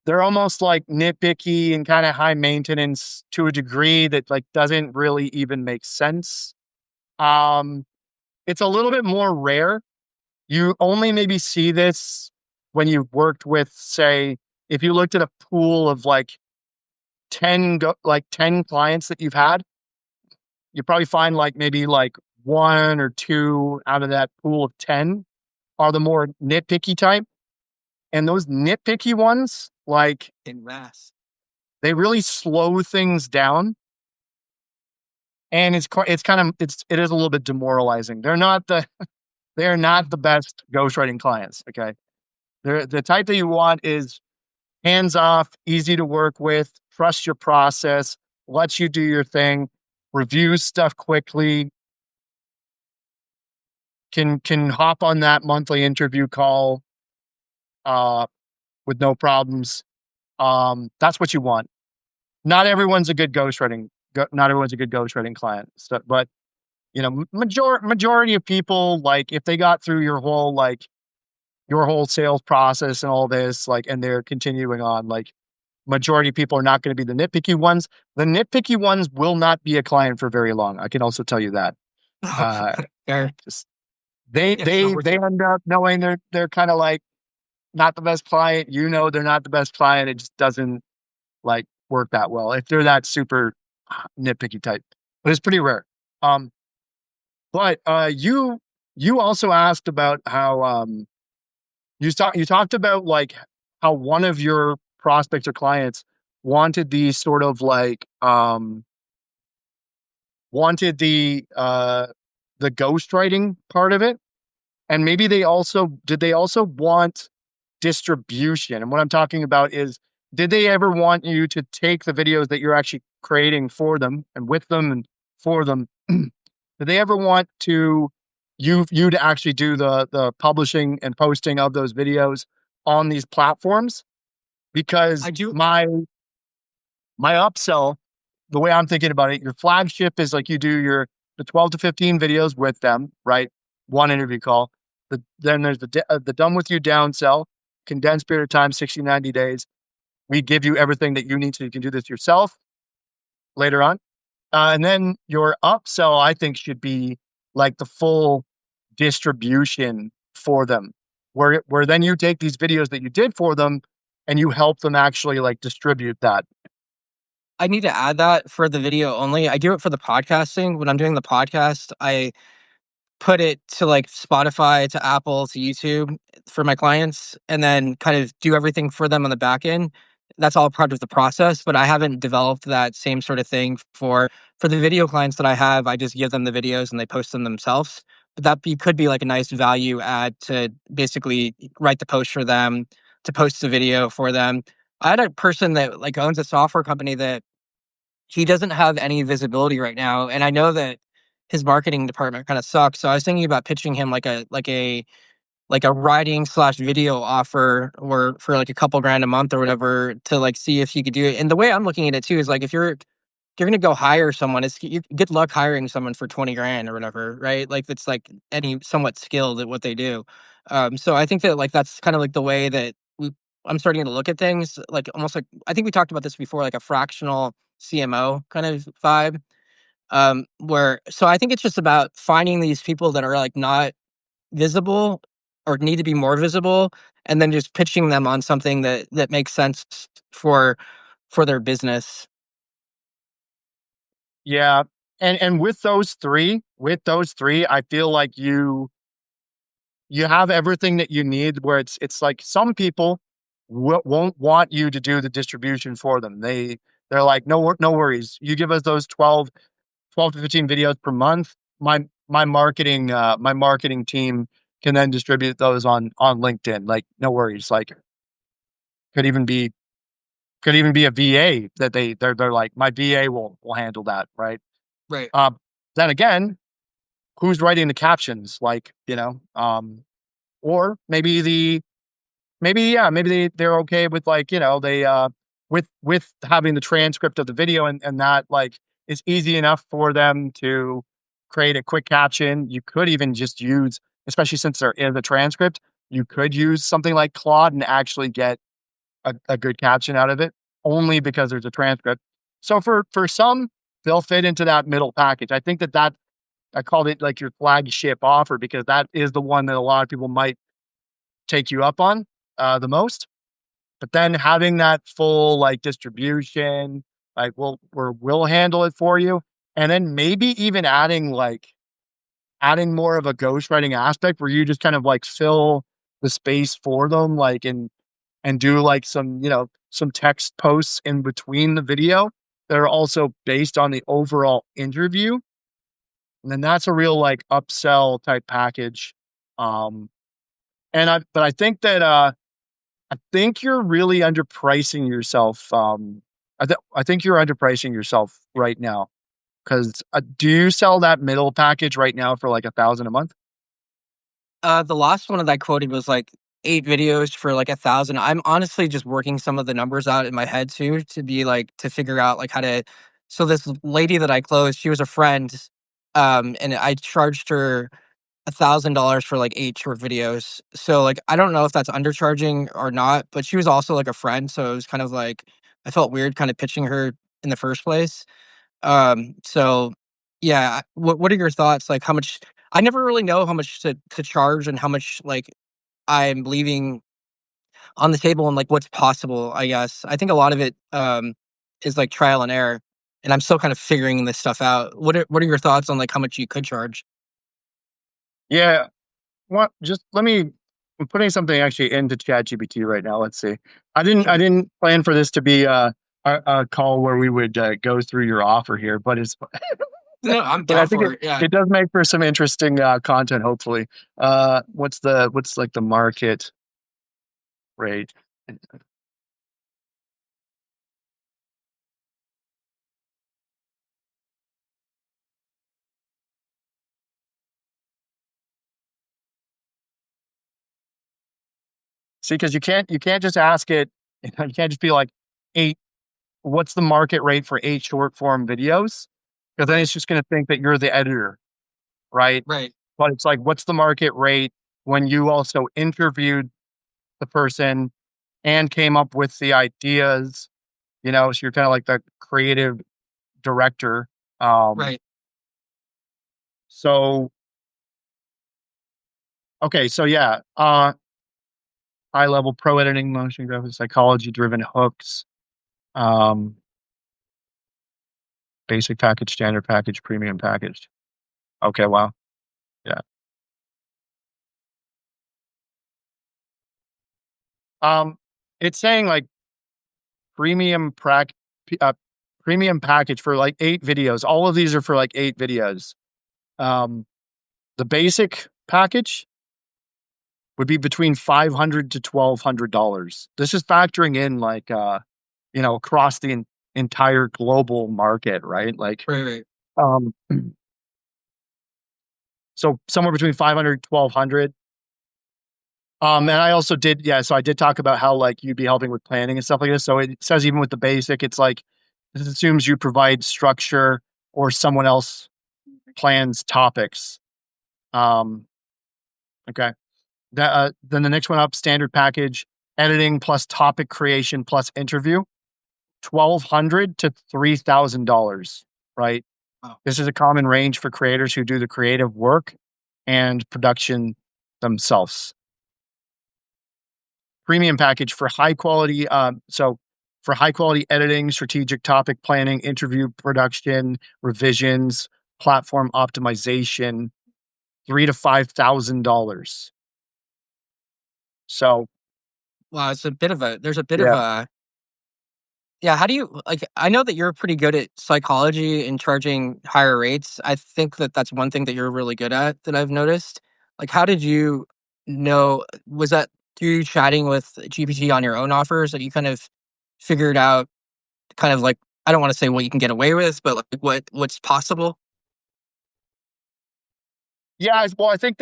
they're almost like nitpicky and kind of high maintenance to a degree that like doesn't really even make sense. Um, it's a little bit more rare. You only maybe see this when you've worked with, say, if you looked at a pool of like 10 clients that you've had, you probably find like maybe like one or two out of that pool of 10 are the more nitpicky type. And those nitpicky ones, like in mass. they really slow things down. And it is a little bit demoralizing. They are not the best ghostwriting clients. Okay. They're the type that you want is hands off, easy to work with, trust your process, lets you do your thing, reviews stuff quickly, can hop on that monthly interview call uh, with no problems. That's what you want. Not everyone's a good ghostwriting. Not everyone's a good ghostwriting client. So, but you know, majority of people, like if they got through your whole sales process and all this, like, and they're continuing on, like majority of people are not going to be the nitpicky ones. The nitpicky ones will not be a client for very long. I can also tell you that. Oh, Uh, fair. just, Yeah, it's not worth they it. end up knowing they're kind of like not the best client. You know, they're not the best client. It just doesn't like work that well if they're that super nitpicky type. But it's pretty rare. Um, but you also asked about how you talked about like how one of your prospects or clients wanted the sort of like wanted the ghostwriting part of it. And maybe they also want distribution? And what I'm talking about is, did they ever want you to take the videos that you're actually creating for them and with them and for them? Did they ever want you to actually do the publishing and posting of those videos on these platforms? Because I do. my upsell, the way I'm thinking about it, your flagship is like you do the 12 to 15 videos with them, right? One interview call. Then there's the done with you downsell, condensed period of time, 60, 90 days. We give you everything that you need so you can do this yourself later on. And then your upsell, I think, should be like the full distribution for them, where then you take these videos that you did for them and you help them actually like distribute that. I need to add that for the video only. I do it for the podcasting. When I'm doing the podcast, I put it to like Spotify, to Apple, to YouTube for my clients, and then kind of do everything for them on the back end. That's all part of the process, but I haven't developed that same sort of thing for the video clients that I have. I just give them the videos and they post them themselves. But could be like a nice value add to basically write the post for them, to post the video for them. I had a person that like owns a software company that he doesn't have any visibility right now, and I know that his marketing department kind of sucks. So I was thinking about pitching him like a writing slash video offer, or for like a couple grand a month or whatever, to like see if he could do it. And the way I'm looking at it too is like, if you're gonna go hire someone, it's good luck hiring someone for 20 grand or whatever, right? Like that's like any somewhat skilled at what they do. So I think that like that's kind of like the way that I'm starting to look at things, like almost like, I think we talked about this before, like a fractional CMO kind of vibe. Where so I think it's just about finding these people that are like not visible or need to be more visible, and then just pitching them on something that makes sense for their business. Yeah. And with those three, I feel like you have everything that you need where it's like some people won't want you to do the distribution for them. They're like, no worries. You give us those 12 to 15 videos per month. My marketing team can then distribute those on LinkedIn. Like, no worries. Like, could even be could even be a VA that they're like, my VA will handle that, right? Right. Uh, then again, who's writing the captions? Like, or maybe maybe they're okay with like, they with having the transcript of the video, and that like is easy enough for them to create a quick caption. You could even just use, especially since they're in the transcript, you could use something like Claude and actually get a good caption out of it, only because there's a transcript. So for some, they'll fit into that middle package. I think that I called it like your flagship offer because that is the one that a lot of people might take you up on the most. But then having that full like distribution, like we'll handle it for you, and then maybe even adding more of a ghostwriting aspect where you just kind of like fill the space for them, like and do like some, some text posts in between the video that are also based on the overall interview. And then that's a real like upsell type package. Um, but I think that, I think you're really underpricing yourself. I think you're underpricing yourself right now. Cause do you sell that middle package right now for like 1,000 a month? The last one that I quoted was like 8 videos for like 1,000. I'm honestly just working some of the numbers out in my head too to be like to figure out like how to. So this lady that I closed, she was a friend, and I charged her $1,000 for like 8 short videos. So like I don't know if that's undercharging or not, but she was also like a friend, so it was kind of like I felt weird kind of pitching her in the first place. So yeah, what are your thoughts? Like how much I never really know how much to charge and how much like I'm leaving on the table and like what's possible, I guess. I think a lot of it is like trial and error. And I'm still kind of figuring this stuff out. What are your thoughts on like how much you could charge? Yeah. What? Just let me. I'm putting something actually into ChatGPT right now. Let's see. I Sure. didn't plan for this to be a call where we would go through your offer here, but it's No, I'm but I down think for it. Yeah. it does make for some interesting content. Hopefully, what's like the market rate? See, because you can't just ask it. You can't just be like eight. What's the market rate for 8 short form videos? Because then Right. it's just going to think that you're the editor, right? Right. But it's like, what's the market rate when you also interviewed the person and came up with the ideas? So you're kind of like the creative director. Um, Right. so okay, so yeah, high level pro editing, motion graphics, psychology driven hooks, um, basic package, standard package, premium package. Okay, wow, yeah. Um, it's saying like premium prac, p- uh, premium package for like 8 videos. All of these are for like 8 videos. Um, the basic package would be between $500 to $1,200. This is factoring in like across the entire global market, right? Like Right. Right. um so somewhere between 500 1,200. And I also did, yeah, so I did talk about how like you'd be helping with planning and stuff like this. So it says even with the basic, it's like this assumes you provide structure or someone else plans topics. Um, okay. Then the next one up, standard package, editing plus topic creation plus interview, 1,200 to $3,000. Right. Wow. This is a common range for creators who do the creative work and production themselves. Premium package for high quality. So for high quality editing, strategic topic planning, interview production, revisions, platform optimization, $3,000 to $5,000. So Wow, it's a bit of a there's a bit of yeah. a yeah, how do you like I know that you're pretty good at psychology and charging higher rates. I think that that's one thing that you're really good at that I've noticed. Like how did you know was that through chatting with GPT on your own offers that you kind of figured out kind of like I don't want to say what you can get away with, but like what's possible? Yeah. Well, I think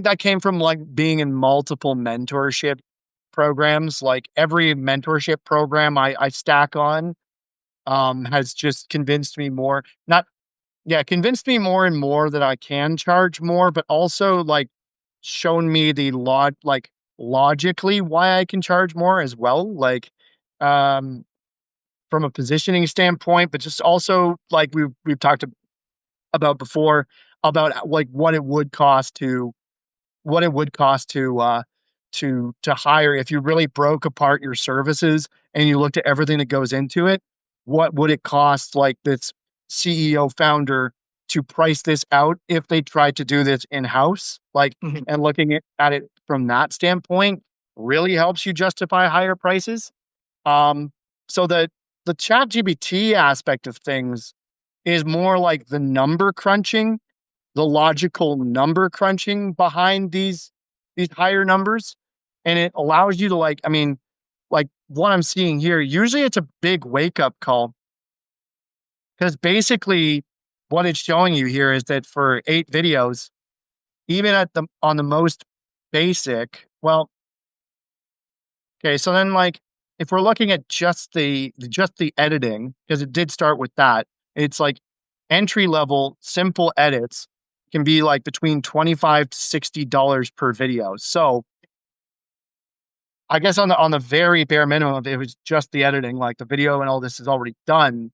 that came from like being in multiple mentorship programs, like every mentorship program I stack on, has just convinced me more, not, yeah, convinced me more and more that I can charge more, but also like shown me the logically why I can charge more as well. Like, um, from a positioning standpoint, but just also like we've talked about before about like what it would cost to hire if you really broke apart your services and you looked at everything that goes into it. What would it cost like this CEO founder to price this out if they tried to do this in house? Like, Mhm. and looking at it from that standpoint really helps you justify higher prices. Um, so the chat GBT aspect of things is more like the number crunching, the logical number crunching behind these higher numbers, and it allows you to like, I mean, like what I'm seeing here, usually it's a big wake up call because basically what it's showing you here is that for 8 videos, even at the on the most basic, well, okay, so then like if we're looking at just the editing, because it did start with that, it's like entry level simple edits can be like between 25 to $60 per video. So I guess on the very bare minimum, if it was just the editing, like the video and all this is already done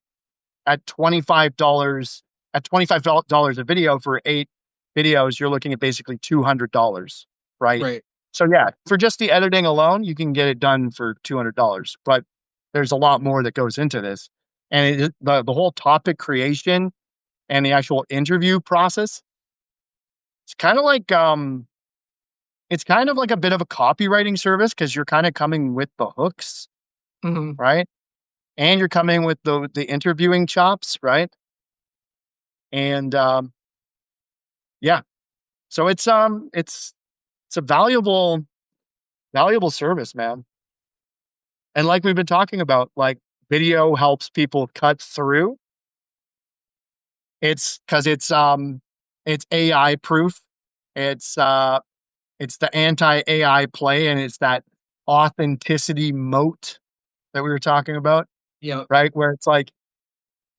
at $25 at $25 a video for 8 videos, you're looking at basically $200, right? Right. So yeah, for just the editing alone, you can get it done for $200, but there's a lot more that goes into this. And the whole topic creation and the actual interview process, it's kind of like it's kind of like a bit of a copywriting service because you're kind of coming with the hooks, Mhm. right? And you're coming with the interviewing chops, right? And yeah, so it's a valuable service, man. And like we've been talking about, like video helps people cut through. It's because it's AI proof. It's it's the anti AI play, and it's that authenticity moat that we were talking about, Yeah. right? Where it's like,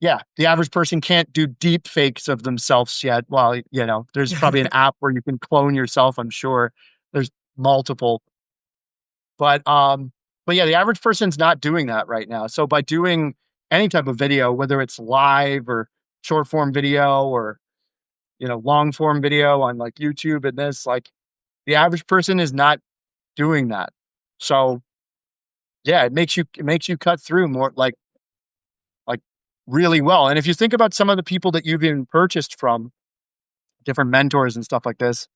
yeah, the average person can't do deep fakes of themselves yet. Well, you know, there's probably an app where you can clone yourself, I'm sure. There's multiple. But but yeah, the average person's not doing that right now. So by doing any type of video, whether it's live or short form video or, you know, long form video on like YouTube and this, like the average person is not doing that. So yeah, it makes you cut through more like really well. And if you think about some of the people that you've been purchased from, different mentors and stuff like this,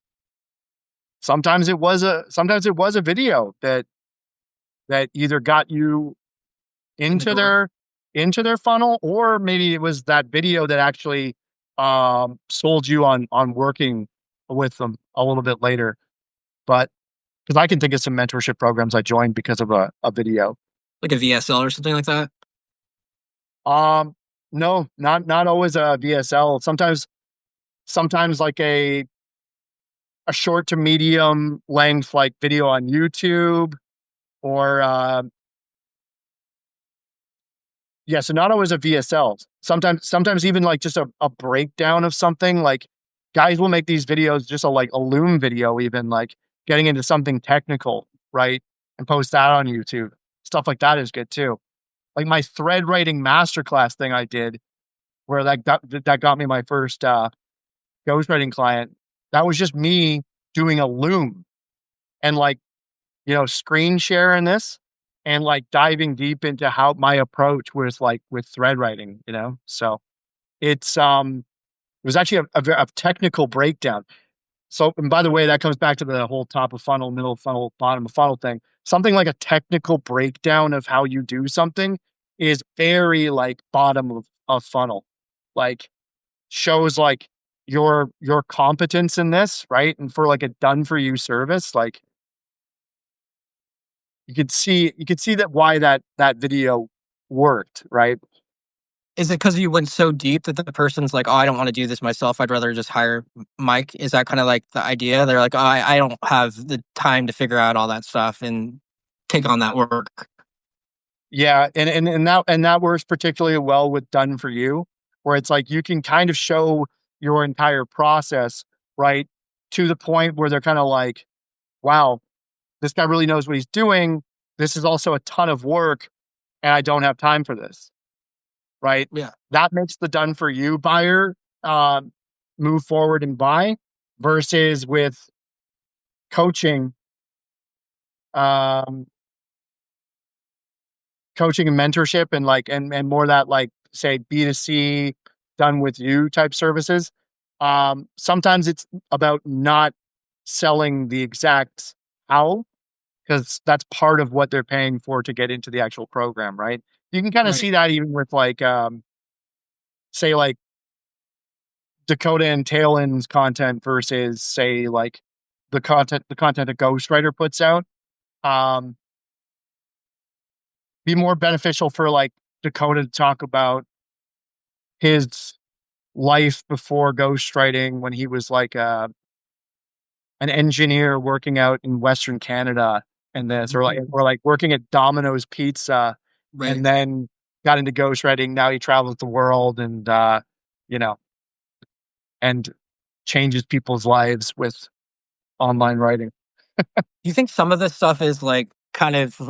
sometimes it was a video that either got you In the into door. their funnel, or maybe it was that video that actually sold you on working with them a little bit later. But because I can think of some mentorship programs I joined because of a video. Like a VSL or something like that? Um, no, not always a VSL. Sometimes like a short to medium length like video on YouTube, or yeah, so not always a VSL. Sometimes even like just a breakdown of something. Like guys will make these videos, just like a Loom video, even like getting into something technical, right? And post that on YouTube. Stuff like that is good too. Like my thread writing masterclass thing I did, where that got me my first ghostwriting client. That was just me doing a Loom and like, you know, screen sharing this and like diving deep into how my approach was like with thread writing, you know? So it's, it was actually a technical breakdown. So, and by the way, that comes back to the whole top of funnel, middle of funnel, bottom of funnel thing. Something like a technical breakdown of how you do something is very like bottom of funnel, like shows like your competence in this, right? And for like a done for you service, like you could see that why that video worked, right? Is it because you went so deep that the person's like, "Oh, I don't wanna do this myself, I'd rather just hire Mike?" Is that kinda like the idea? They're like, "Oh, I don't have the time to figure out all that stuff," and take on that work. Yeah, and that works particularly well with Done For You, where it's like you can kind of show your entire process, right? To the point where they're kind of like, wow, this guy really knows what he's doing. This is also a ton of work, and I don't have time for this, right? Yeah. That makes the Done For You buyer um, move forward and buy versus with coaching, um, coaching and mentorship and like and more that like say B2C done with you type services. Sometimes it's about not selling the exact how because that's part of what they're paying for to get into the actual program, right? You can kind of Right. see that even with like say like Dakota and Talen's content versus say like the content a ghostwriter puts out. Um, be more beneficial for like Dakota to talk about his life before ghostwriting when he was like an engineer working out in Western Canada and this, or like working at Domino's Pizza, Right. and then got into ghostwriting. Now he travels the world and you know, and changes people's lives with online writing. You think some of this stuff is like kind of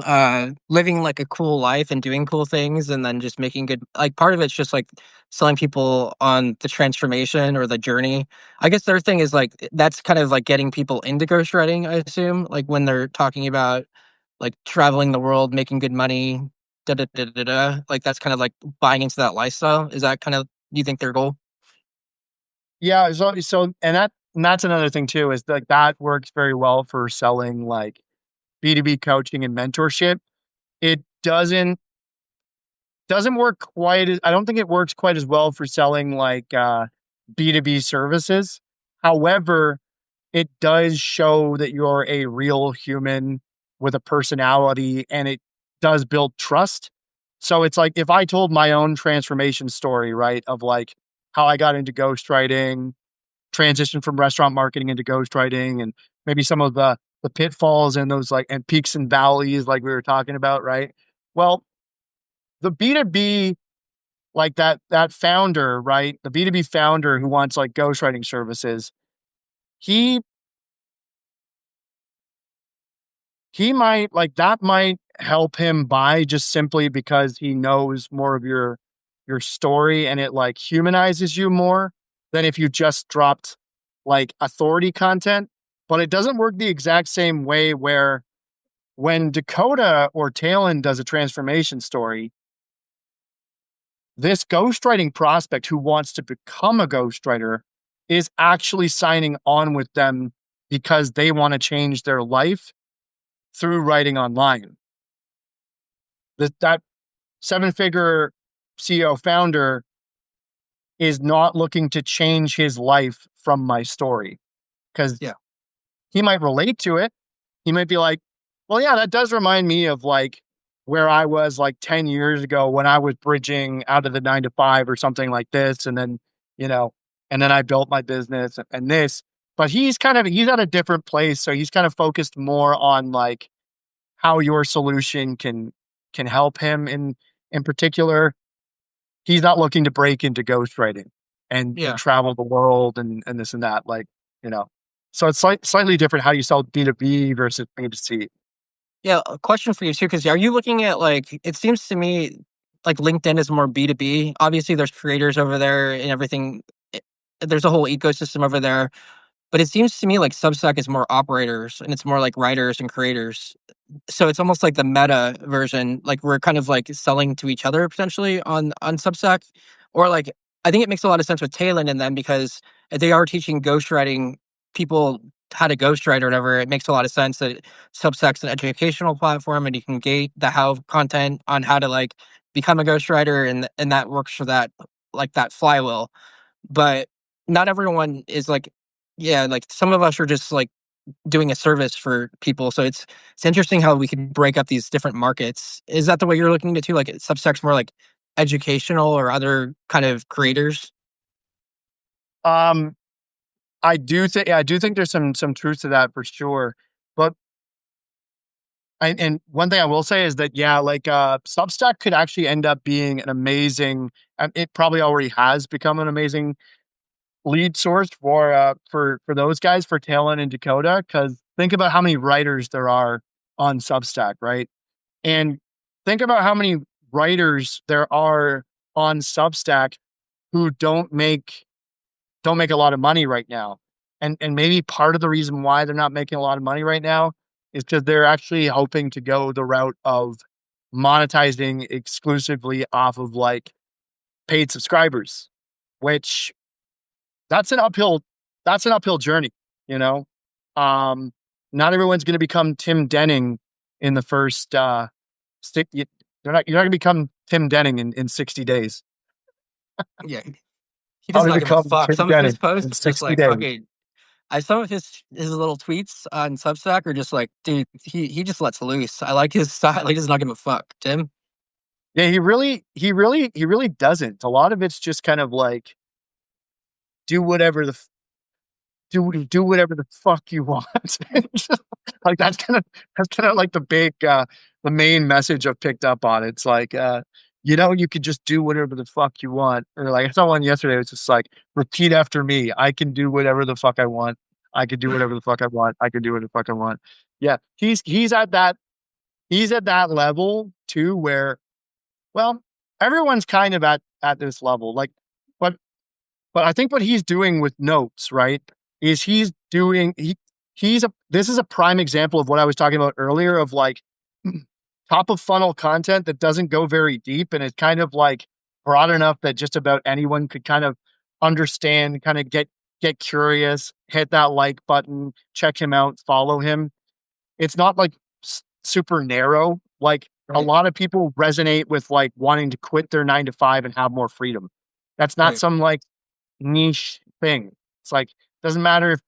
living like a cool life and doing cool things and then just making good like part of it's just like selling people on the transformation or the journey. I guess their thing is like that's kind of like getting people into ghostwriting, I assume. Like when they're talking about like traveling the world, making good money, da da da da da. Like that's kind of like buying into that lifestyle. Is that kind of you think their goal? Yeah, and that's another thing too is like that works very well for selling like B2B coaching and mentorship. It doesn't work quite as I don't think it works quite as well for selling like B2B services. However, it does show that you're a real human with a personality and it does build trust. So it's like if I told my own transformation story, right, of like how I got into ghostwriting, transition from restaurant marketing into ghostwriting and maybe some of the pitfalls and those like and peaks and valleys like we were talking about, right? Well, the B2B like that founder, right? The B2B founder who wants like ghostwriting services, he he might like that might help him buy just simply because he knows more of your story and it like humanizes you more than if you just dropped like authority content. But it doesn't work the exact same way where when Dakota or Talon does a transformation story, this ghostwriting prospect who wants to become a ghostwriter is actually signing on with them because they want to change their life through writing online. That seven-figure CEO founder is not looking to change his life from my story because Yeah. he might relate to it. He might be like, well, yeah, that does remind me of like where I was like 10 years ago when I was bridging out of the 9 to 5 or something like this. And then, you know, and then I built my business and this. But he's at a different place. So he's kind of focused more on like how your solution can help him in particular. He's not looking to break into ghostwriting and Yeah. travel the world and this and that, like, you know. So it's slightly different how you sell B2B versus B2C. Yeah, a question for you too, because are you looking at like it seems to me like LinkedIn is more B2B. Obviously, there's creators over there and everything. There's a whole ecosystem over there, but it seems to me like Substack is more operators and it's more like writers and creators. So it's almost like the meta version. Like we're kind of like selling to each other potentially on Substack, or like I think it makes a lot of sense with Talon and them because they are teaching ghostwriting people how to ghostwrite or whatever. It makes a lot of sense that Substack's an educational platform and you can gate the how content on how to like become a ghostwriter and that works for that like that flywheel. But not everyone is like yeah, like some of us are just like doing a service for people. So it's interesting how we can break up these different markets. Is that the way you're looking at it too? Like Substack's more like educational or other kind of creators? Um, I do think there's some truth to that for sure. But And one thing I will say is that, yeah, like, Substack could actually end up being an amazing, it probably already has become an amazing lead source for those guys, for Talon and Dakota, because think about how many writers there are on Substack, right? And think about how many writers there are on Substack who don't make a lot of money right now. And maybe part of the reason why they're not making a lot of money right now is because they're actually hoping to go the route of monetizing exclusively off of like paid subscribers, which that's an uphill that's an uphill journey, you know? Um, Not everyone's gonna become Tim Denning in the first stick you're not gonna become Tim Denning in 60 days. Yeah, he How does to not give a become fuck. Tim Some of his Denning in posts just 60 like days. fucking. Some of his little tweets on Substack are just like, dude, he just lets loose. I like his style. He does not give a fuck. Tim. Yeah, he really doesn't. A lot of it's just kind of like do whatever the f- do whatever the fuck you want. Like that's kind of like the main message I've picked up on. It's like, you could just do whatever the fuck you want. Or like I saw one yesterday. It was just like, repeat after me. I can do whatever the fuck I want. I can do whatever the fuck I want. I can do whatever the fuck I want. Yeah, he's at that level too, where, well, everyone's kind of at this level. Like, but but I think what he's doing with notes, right, is he's a this is a prime example of what I was talking about earlier of like top of funnel content that doesn't go very deep and it's kind of like broad enough that just about anyone could kind of understand, kind of get curious, hit that like button, check him out, follow him. It's not like super narrow. Like a Right. lot of people resonate with like wanting to quit their 9 to 5 and have more freedom. That's not Right. some like niche thing. It's like doesn't matter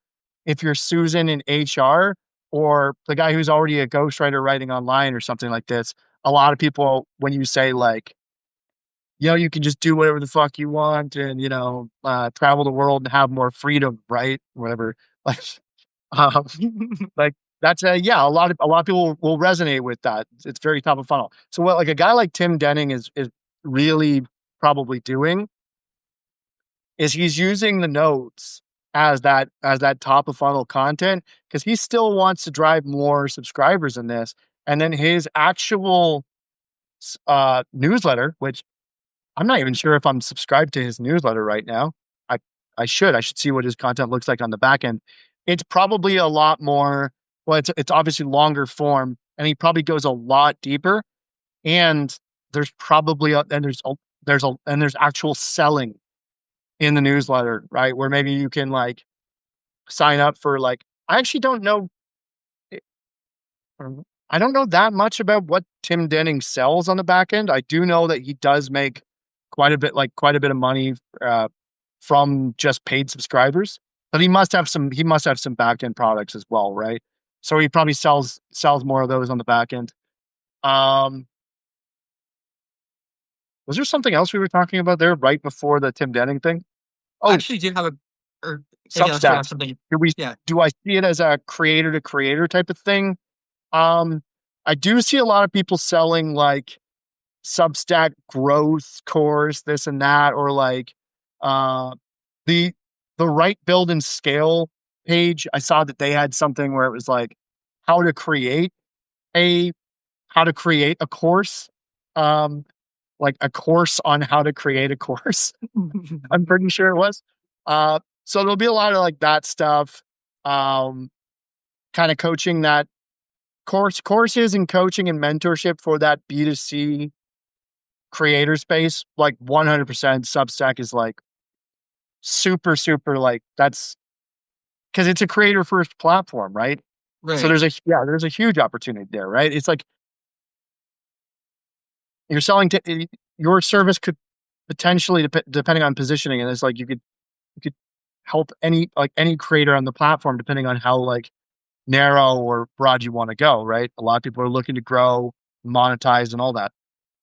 if you're Susan in HR or the guy who's already a ghostwriter writing online or something like this. A lot of people, when you say like, you can just do whatever the fuck you want and travel the world and have more freedom, right? Whatever. Like, um, like that's a lot of people will resonate with that. It's very top of funnel. So what like a guy like Tim Denning is really probably doing is he's using the notes as that top of funnel content because he still wants to drive more subscribers in this. And then his actual newsletter, which I'm not even sure if I'm subscribed to his newsletter right now. I I should see what his content looks like on the back end. It's probably a lot more. Well, it's obviously longer form, and he probably goes a lot deeper. And there's probably there's actual selling in the newsletter, right? Where maybe you can like sign up for like I actually don't know eh, I don't know that much about what Tim Denning sells on the back end. I do know that he does make quite a bit of money uh, from just paid subscribers, but he must have some back end products as well, right? So he probably sells more of those on the back end. Um, was there something else we were talking about there right before the Tim Denning thing? I Oh, actually do have a. Or maybe unless you Substack. have something. Do we Yeah. do I see it as a creator to creator type of thing? Um, I do see a lot of people selling like Substack growth course, this and that, or like uh the the right build and scale page. I saw that they had something where it was like how to create a how to create a course. Um, like a course on how to create a course. I'm pretty sure it was. So there'll be a lot of like that stuff. Um, Kind of coaching that courses and coaching and mentorship for that B2C creator space. Like 100% Substack is like super, super like that's because it's a creator first platform, right? So Right. there's a huge opportunity there, right? It's like you're selling to your service could potentially depending on positioning, and it's like you could help any creator on the platform depending on how like narrow or broad you want to go, right? A lot of people are looking to grow, monetize, and all that.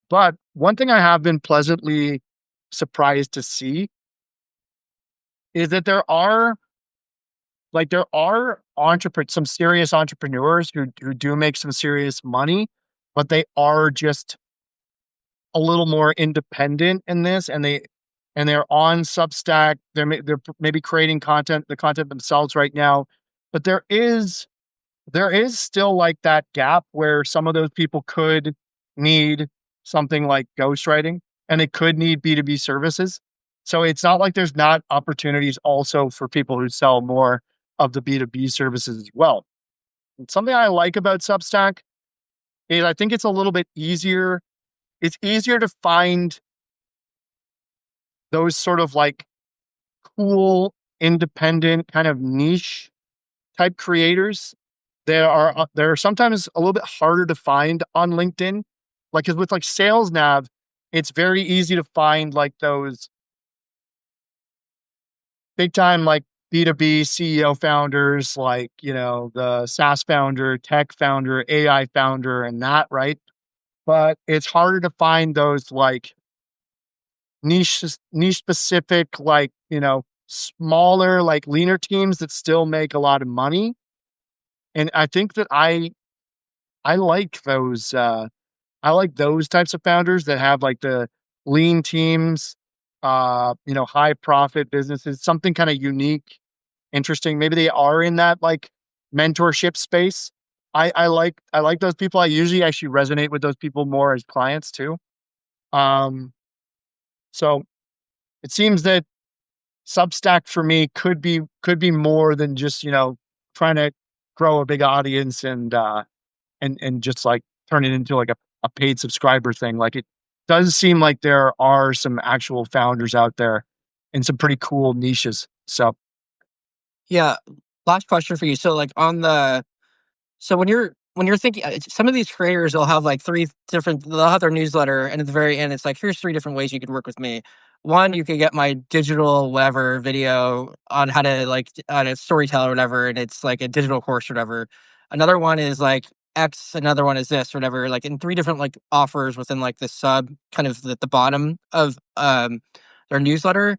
But one thing I have been pleasantly surprised to see is that there are like there are some serious entrepreneurs who do make some serious money, but they are just a little more independent in this, and they're on Substack. They're maybe creating the content themselves right now, but there is still like that gap where some of those people could need something like ghostwriting, and it could need B2B services. So it's not like there's not opportunities also for people who sell more of the B2B services as well. And something I like about Substack is I think it's a little bit easier. It's easier to find those sort of like cool, independent, kind of niche type creators that are sometimes a little bit harder to find on LinkedIn. Like, 'cause with like Sales Nav, it's very easy to find like those big time like B2B CEO founders, like, the SaaS founder, tech founder, AI founder, and that, right? But it's harder to find those like niche specific, like, smaller, like leaner teams that still make a lot of money. And I think that I like those types of founders that have like the lean teams, high profit businesses, something kind of unique, interesting. Maybe they are in that like mentorship space. I like those people. I usually actually resonate with those people more as clients too. Um, so it seems that Substack for me could be more than just, trying to grow a big audience and just like turn it into like a paid subscriber thing. Like it does seem like there are some actual founders out there in some pretty cool niches. So Yeah. Last question for you. So like on the So when you're thinking, some of these creators will have like they'll have their newsletter, and at the very end, it's like, here's 3 different ways you could work with me. One, you could get my digital whatever video on how to storytell or whatever, and it's like a digital course or whatever. Another one is like X. Another one is this or whatever. Like in 3 different like offers within like the sub kind of the bottom of their newsletter.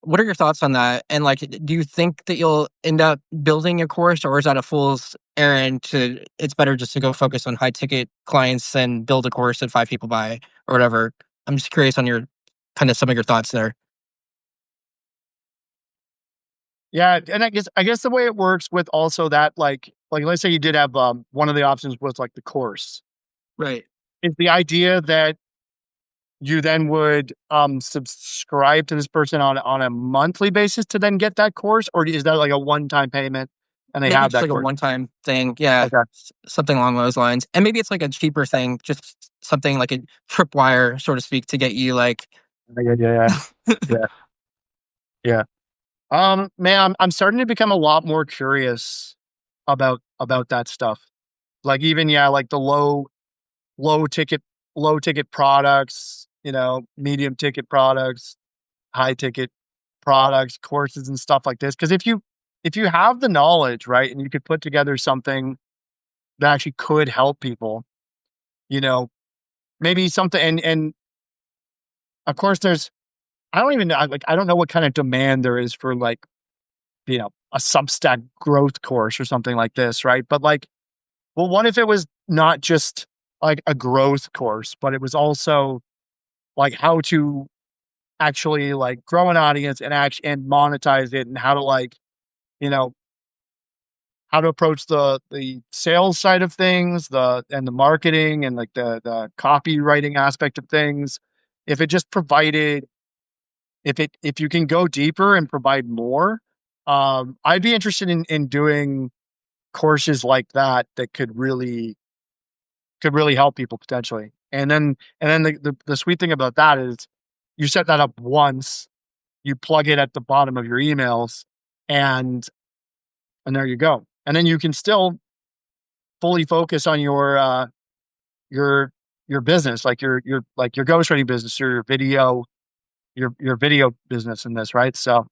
What are your thoughts on that? And like, do you think that you'll end up building a course, or is that a fool's errand? It's better just to go focus on high ticket clients and build a course that 5 people buy or whatever. I'm just curious on your kind of some of your thoughts there. yeah, and I guess the way it works with also that like let's say you did have one of the options was like the course. Right. Is the idea that you then would subscribe to this person on a monthly basis to then get that course, or is that like a one-time payment and they Maybe have just that like a course? one-time thing. Yeah. Okay. Something along those lines. And maybe it's like a cheaper thing, just something like a tripwire, so to speak, to get you like, Yeah, yeah, yeah. Yeah. Yeah. Man, I'm starting to become a lot more curious about that stuff. Like even yeah, like the low ticket low ticket products, medium ticket products, high ticket products, courses and stuff like this. Because if you have the knowledge, right, and you could put together something that actually could help people, you know, maybe something and of course there's I don't even know like I don't know what kind of demand there is for like, a Substack growth course or something like this, right? But like, well, what if it was not just like a growth course, but it was also like how to actually like grow an audience and monetize it and how to like, you know, how to approach the sales side of things, the marketing and like the copywriting aspect of things. If it just provided if you can go deeper and provide more, I'd be interested in doing courses like that that could really help people potentially. And then the sweet thing about that is you set that up once, you plug it at the bottom of your emails, and and there you go. And then you can still fully focus on your your business, like your ghostwriting business or your video business in this, right? So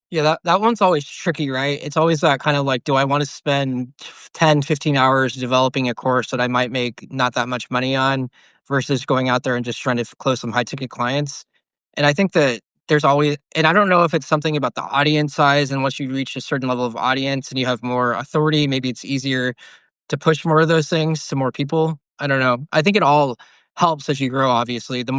yeah, that one's always tricky, right? It's always that kind of like, do I want to spend 10, 15 hours developing a course that I might make not that much money on versus going out there and just trying to close some high ticket clients? And I think that there's always, and I don't know if it's something about the audience size, and once you reach a certain level of audience and you have more authority, maybe it's easier to push more of those things to more people. I don't know. I think it all helps as you grow. Obviously, the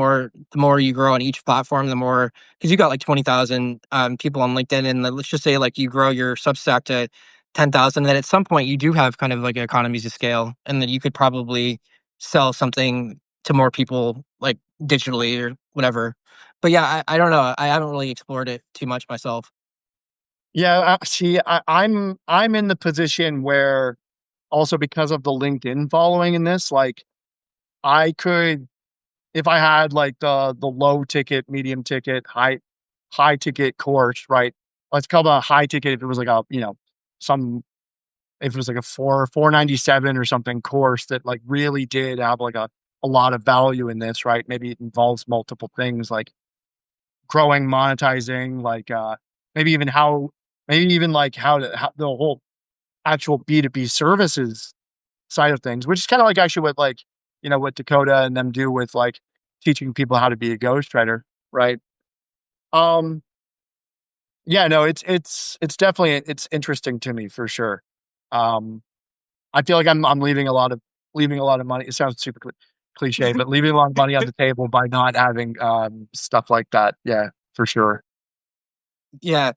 more you grow on each platform, the more, because you got like 20,000 people on LinkedIn, and let's just say like you grow your Substack to 10,000, then at some point you do have kind of like economies of scale, and then you could probably sell something to more people like digitally or whatever. But yeah, I don't know. I haven't really explored it too much myself. Yeah, see, I'm in the position where also because of the LinkedIn following in this, like I could if I had like the low ticket, medium ticket, high ticket course, right? Let's call it a high ticket if it was like a, some if it was like a 497 or something course that like really did have like a lot of value in this, right? Maybe it involves multiple things like growing, monetizing, like maybe even how maybe even like how the whole actual B2B services side of things, which is kind of like actually what like, what Dakota and them do with like teaching people how to be a ghostwriter, right? Um, yeah, no, it's definitely it's interesting to me for sure. Um, I feel like I'm leaving a lot of money. It sounds super cliche, but leaving a lot of money on the table by not having stuff like that. Yeah, for sure. Yeah.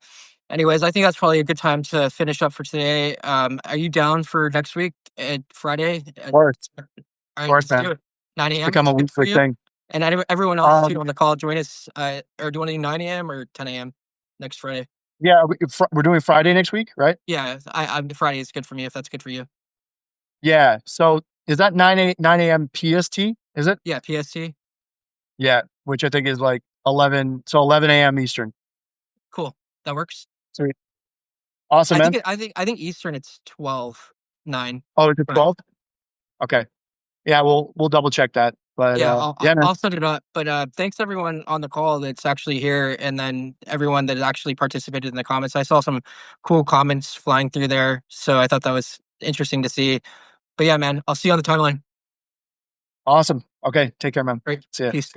Anyways, I think that's probably a good time to finish up for today. Are you down for next week at Friday? Of course, All of right, course, let's do man. it. 9 It's a.m. become a is good for weekly you. thing. And everyone else too Um, on the call, join us. Or do you want to do 9 a.m. or 10 a.m. next Friday? yeah, we're doing Friday next week, right? Yeah, I'm Friday is good for me if that's good for you. Yeah. So is that 9 a.m. PST? Is it? Yeah, PST. Yeah, which I think is like 11. So 11 a.m. Eastern. Cool. That works. Sweet. Awesome, man. I think Eastern it's 12/9. Oh, is it But 12? Okay. Yeah, we'll double check that. But yeah, yeah, man. I'll set it up. But thanks everyone on the call that's actually here, and then everyone that actually participated in the comments. I saw some cool comments flying through there, so I thought that was interesting to see. But yeah, man, I'll see you on the timeline. Awesome. Okay, take care, man. Great, See ya. peace.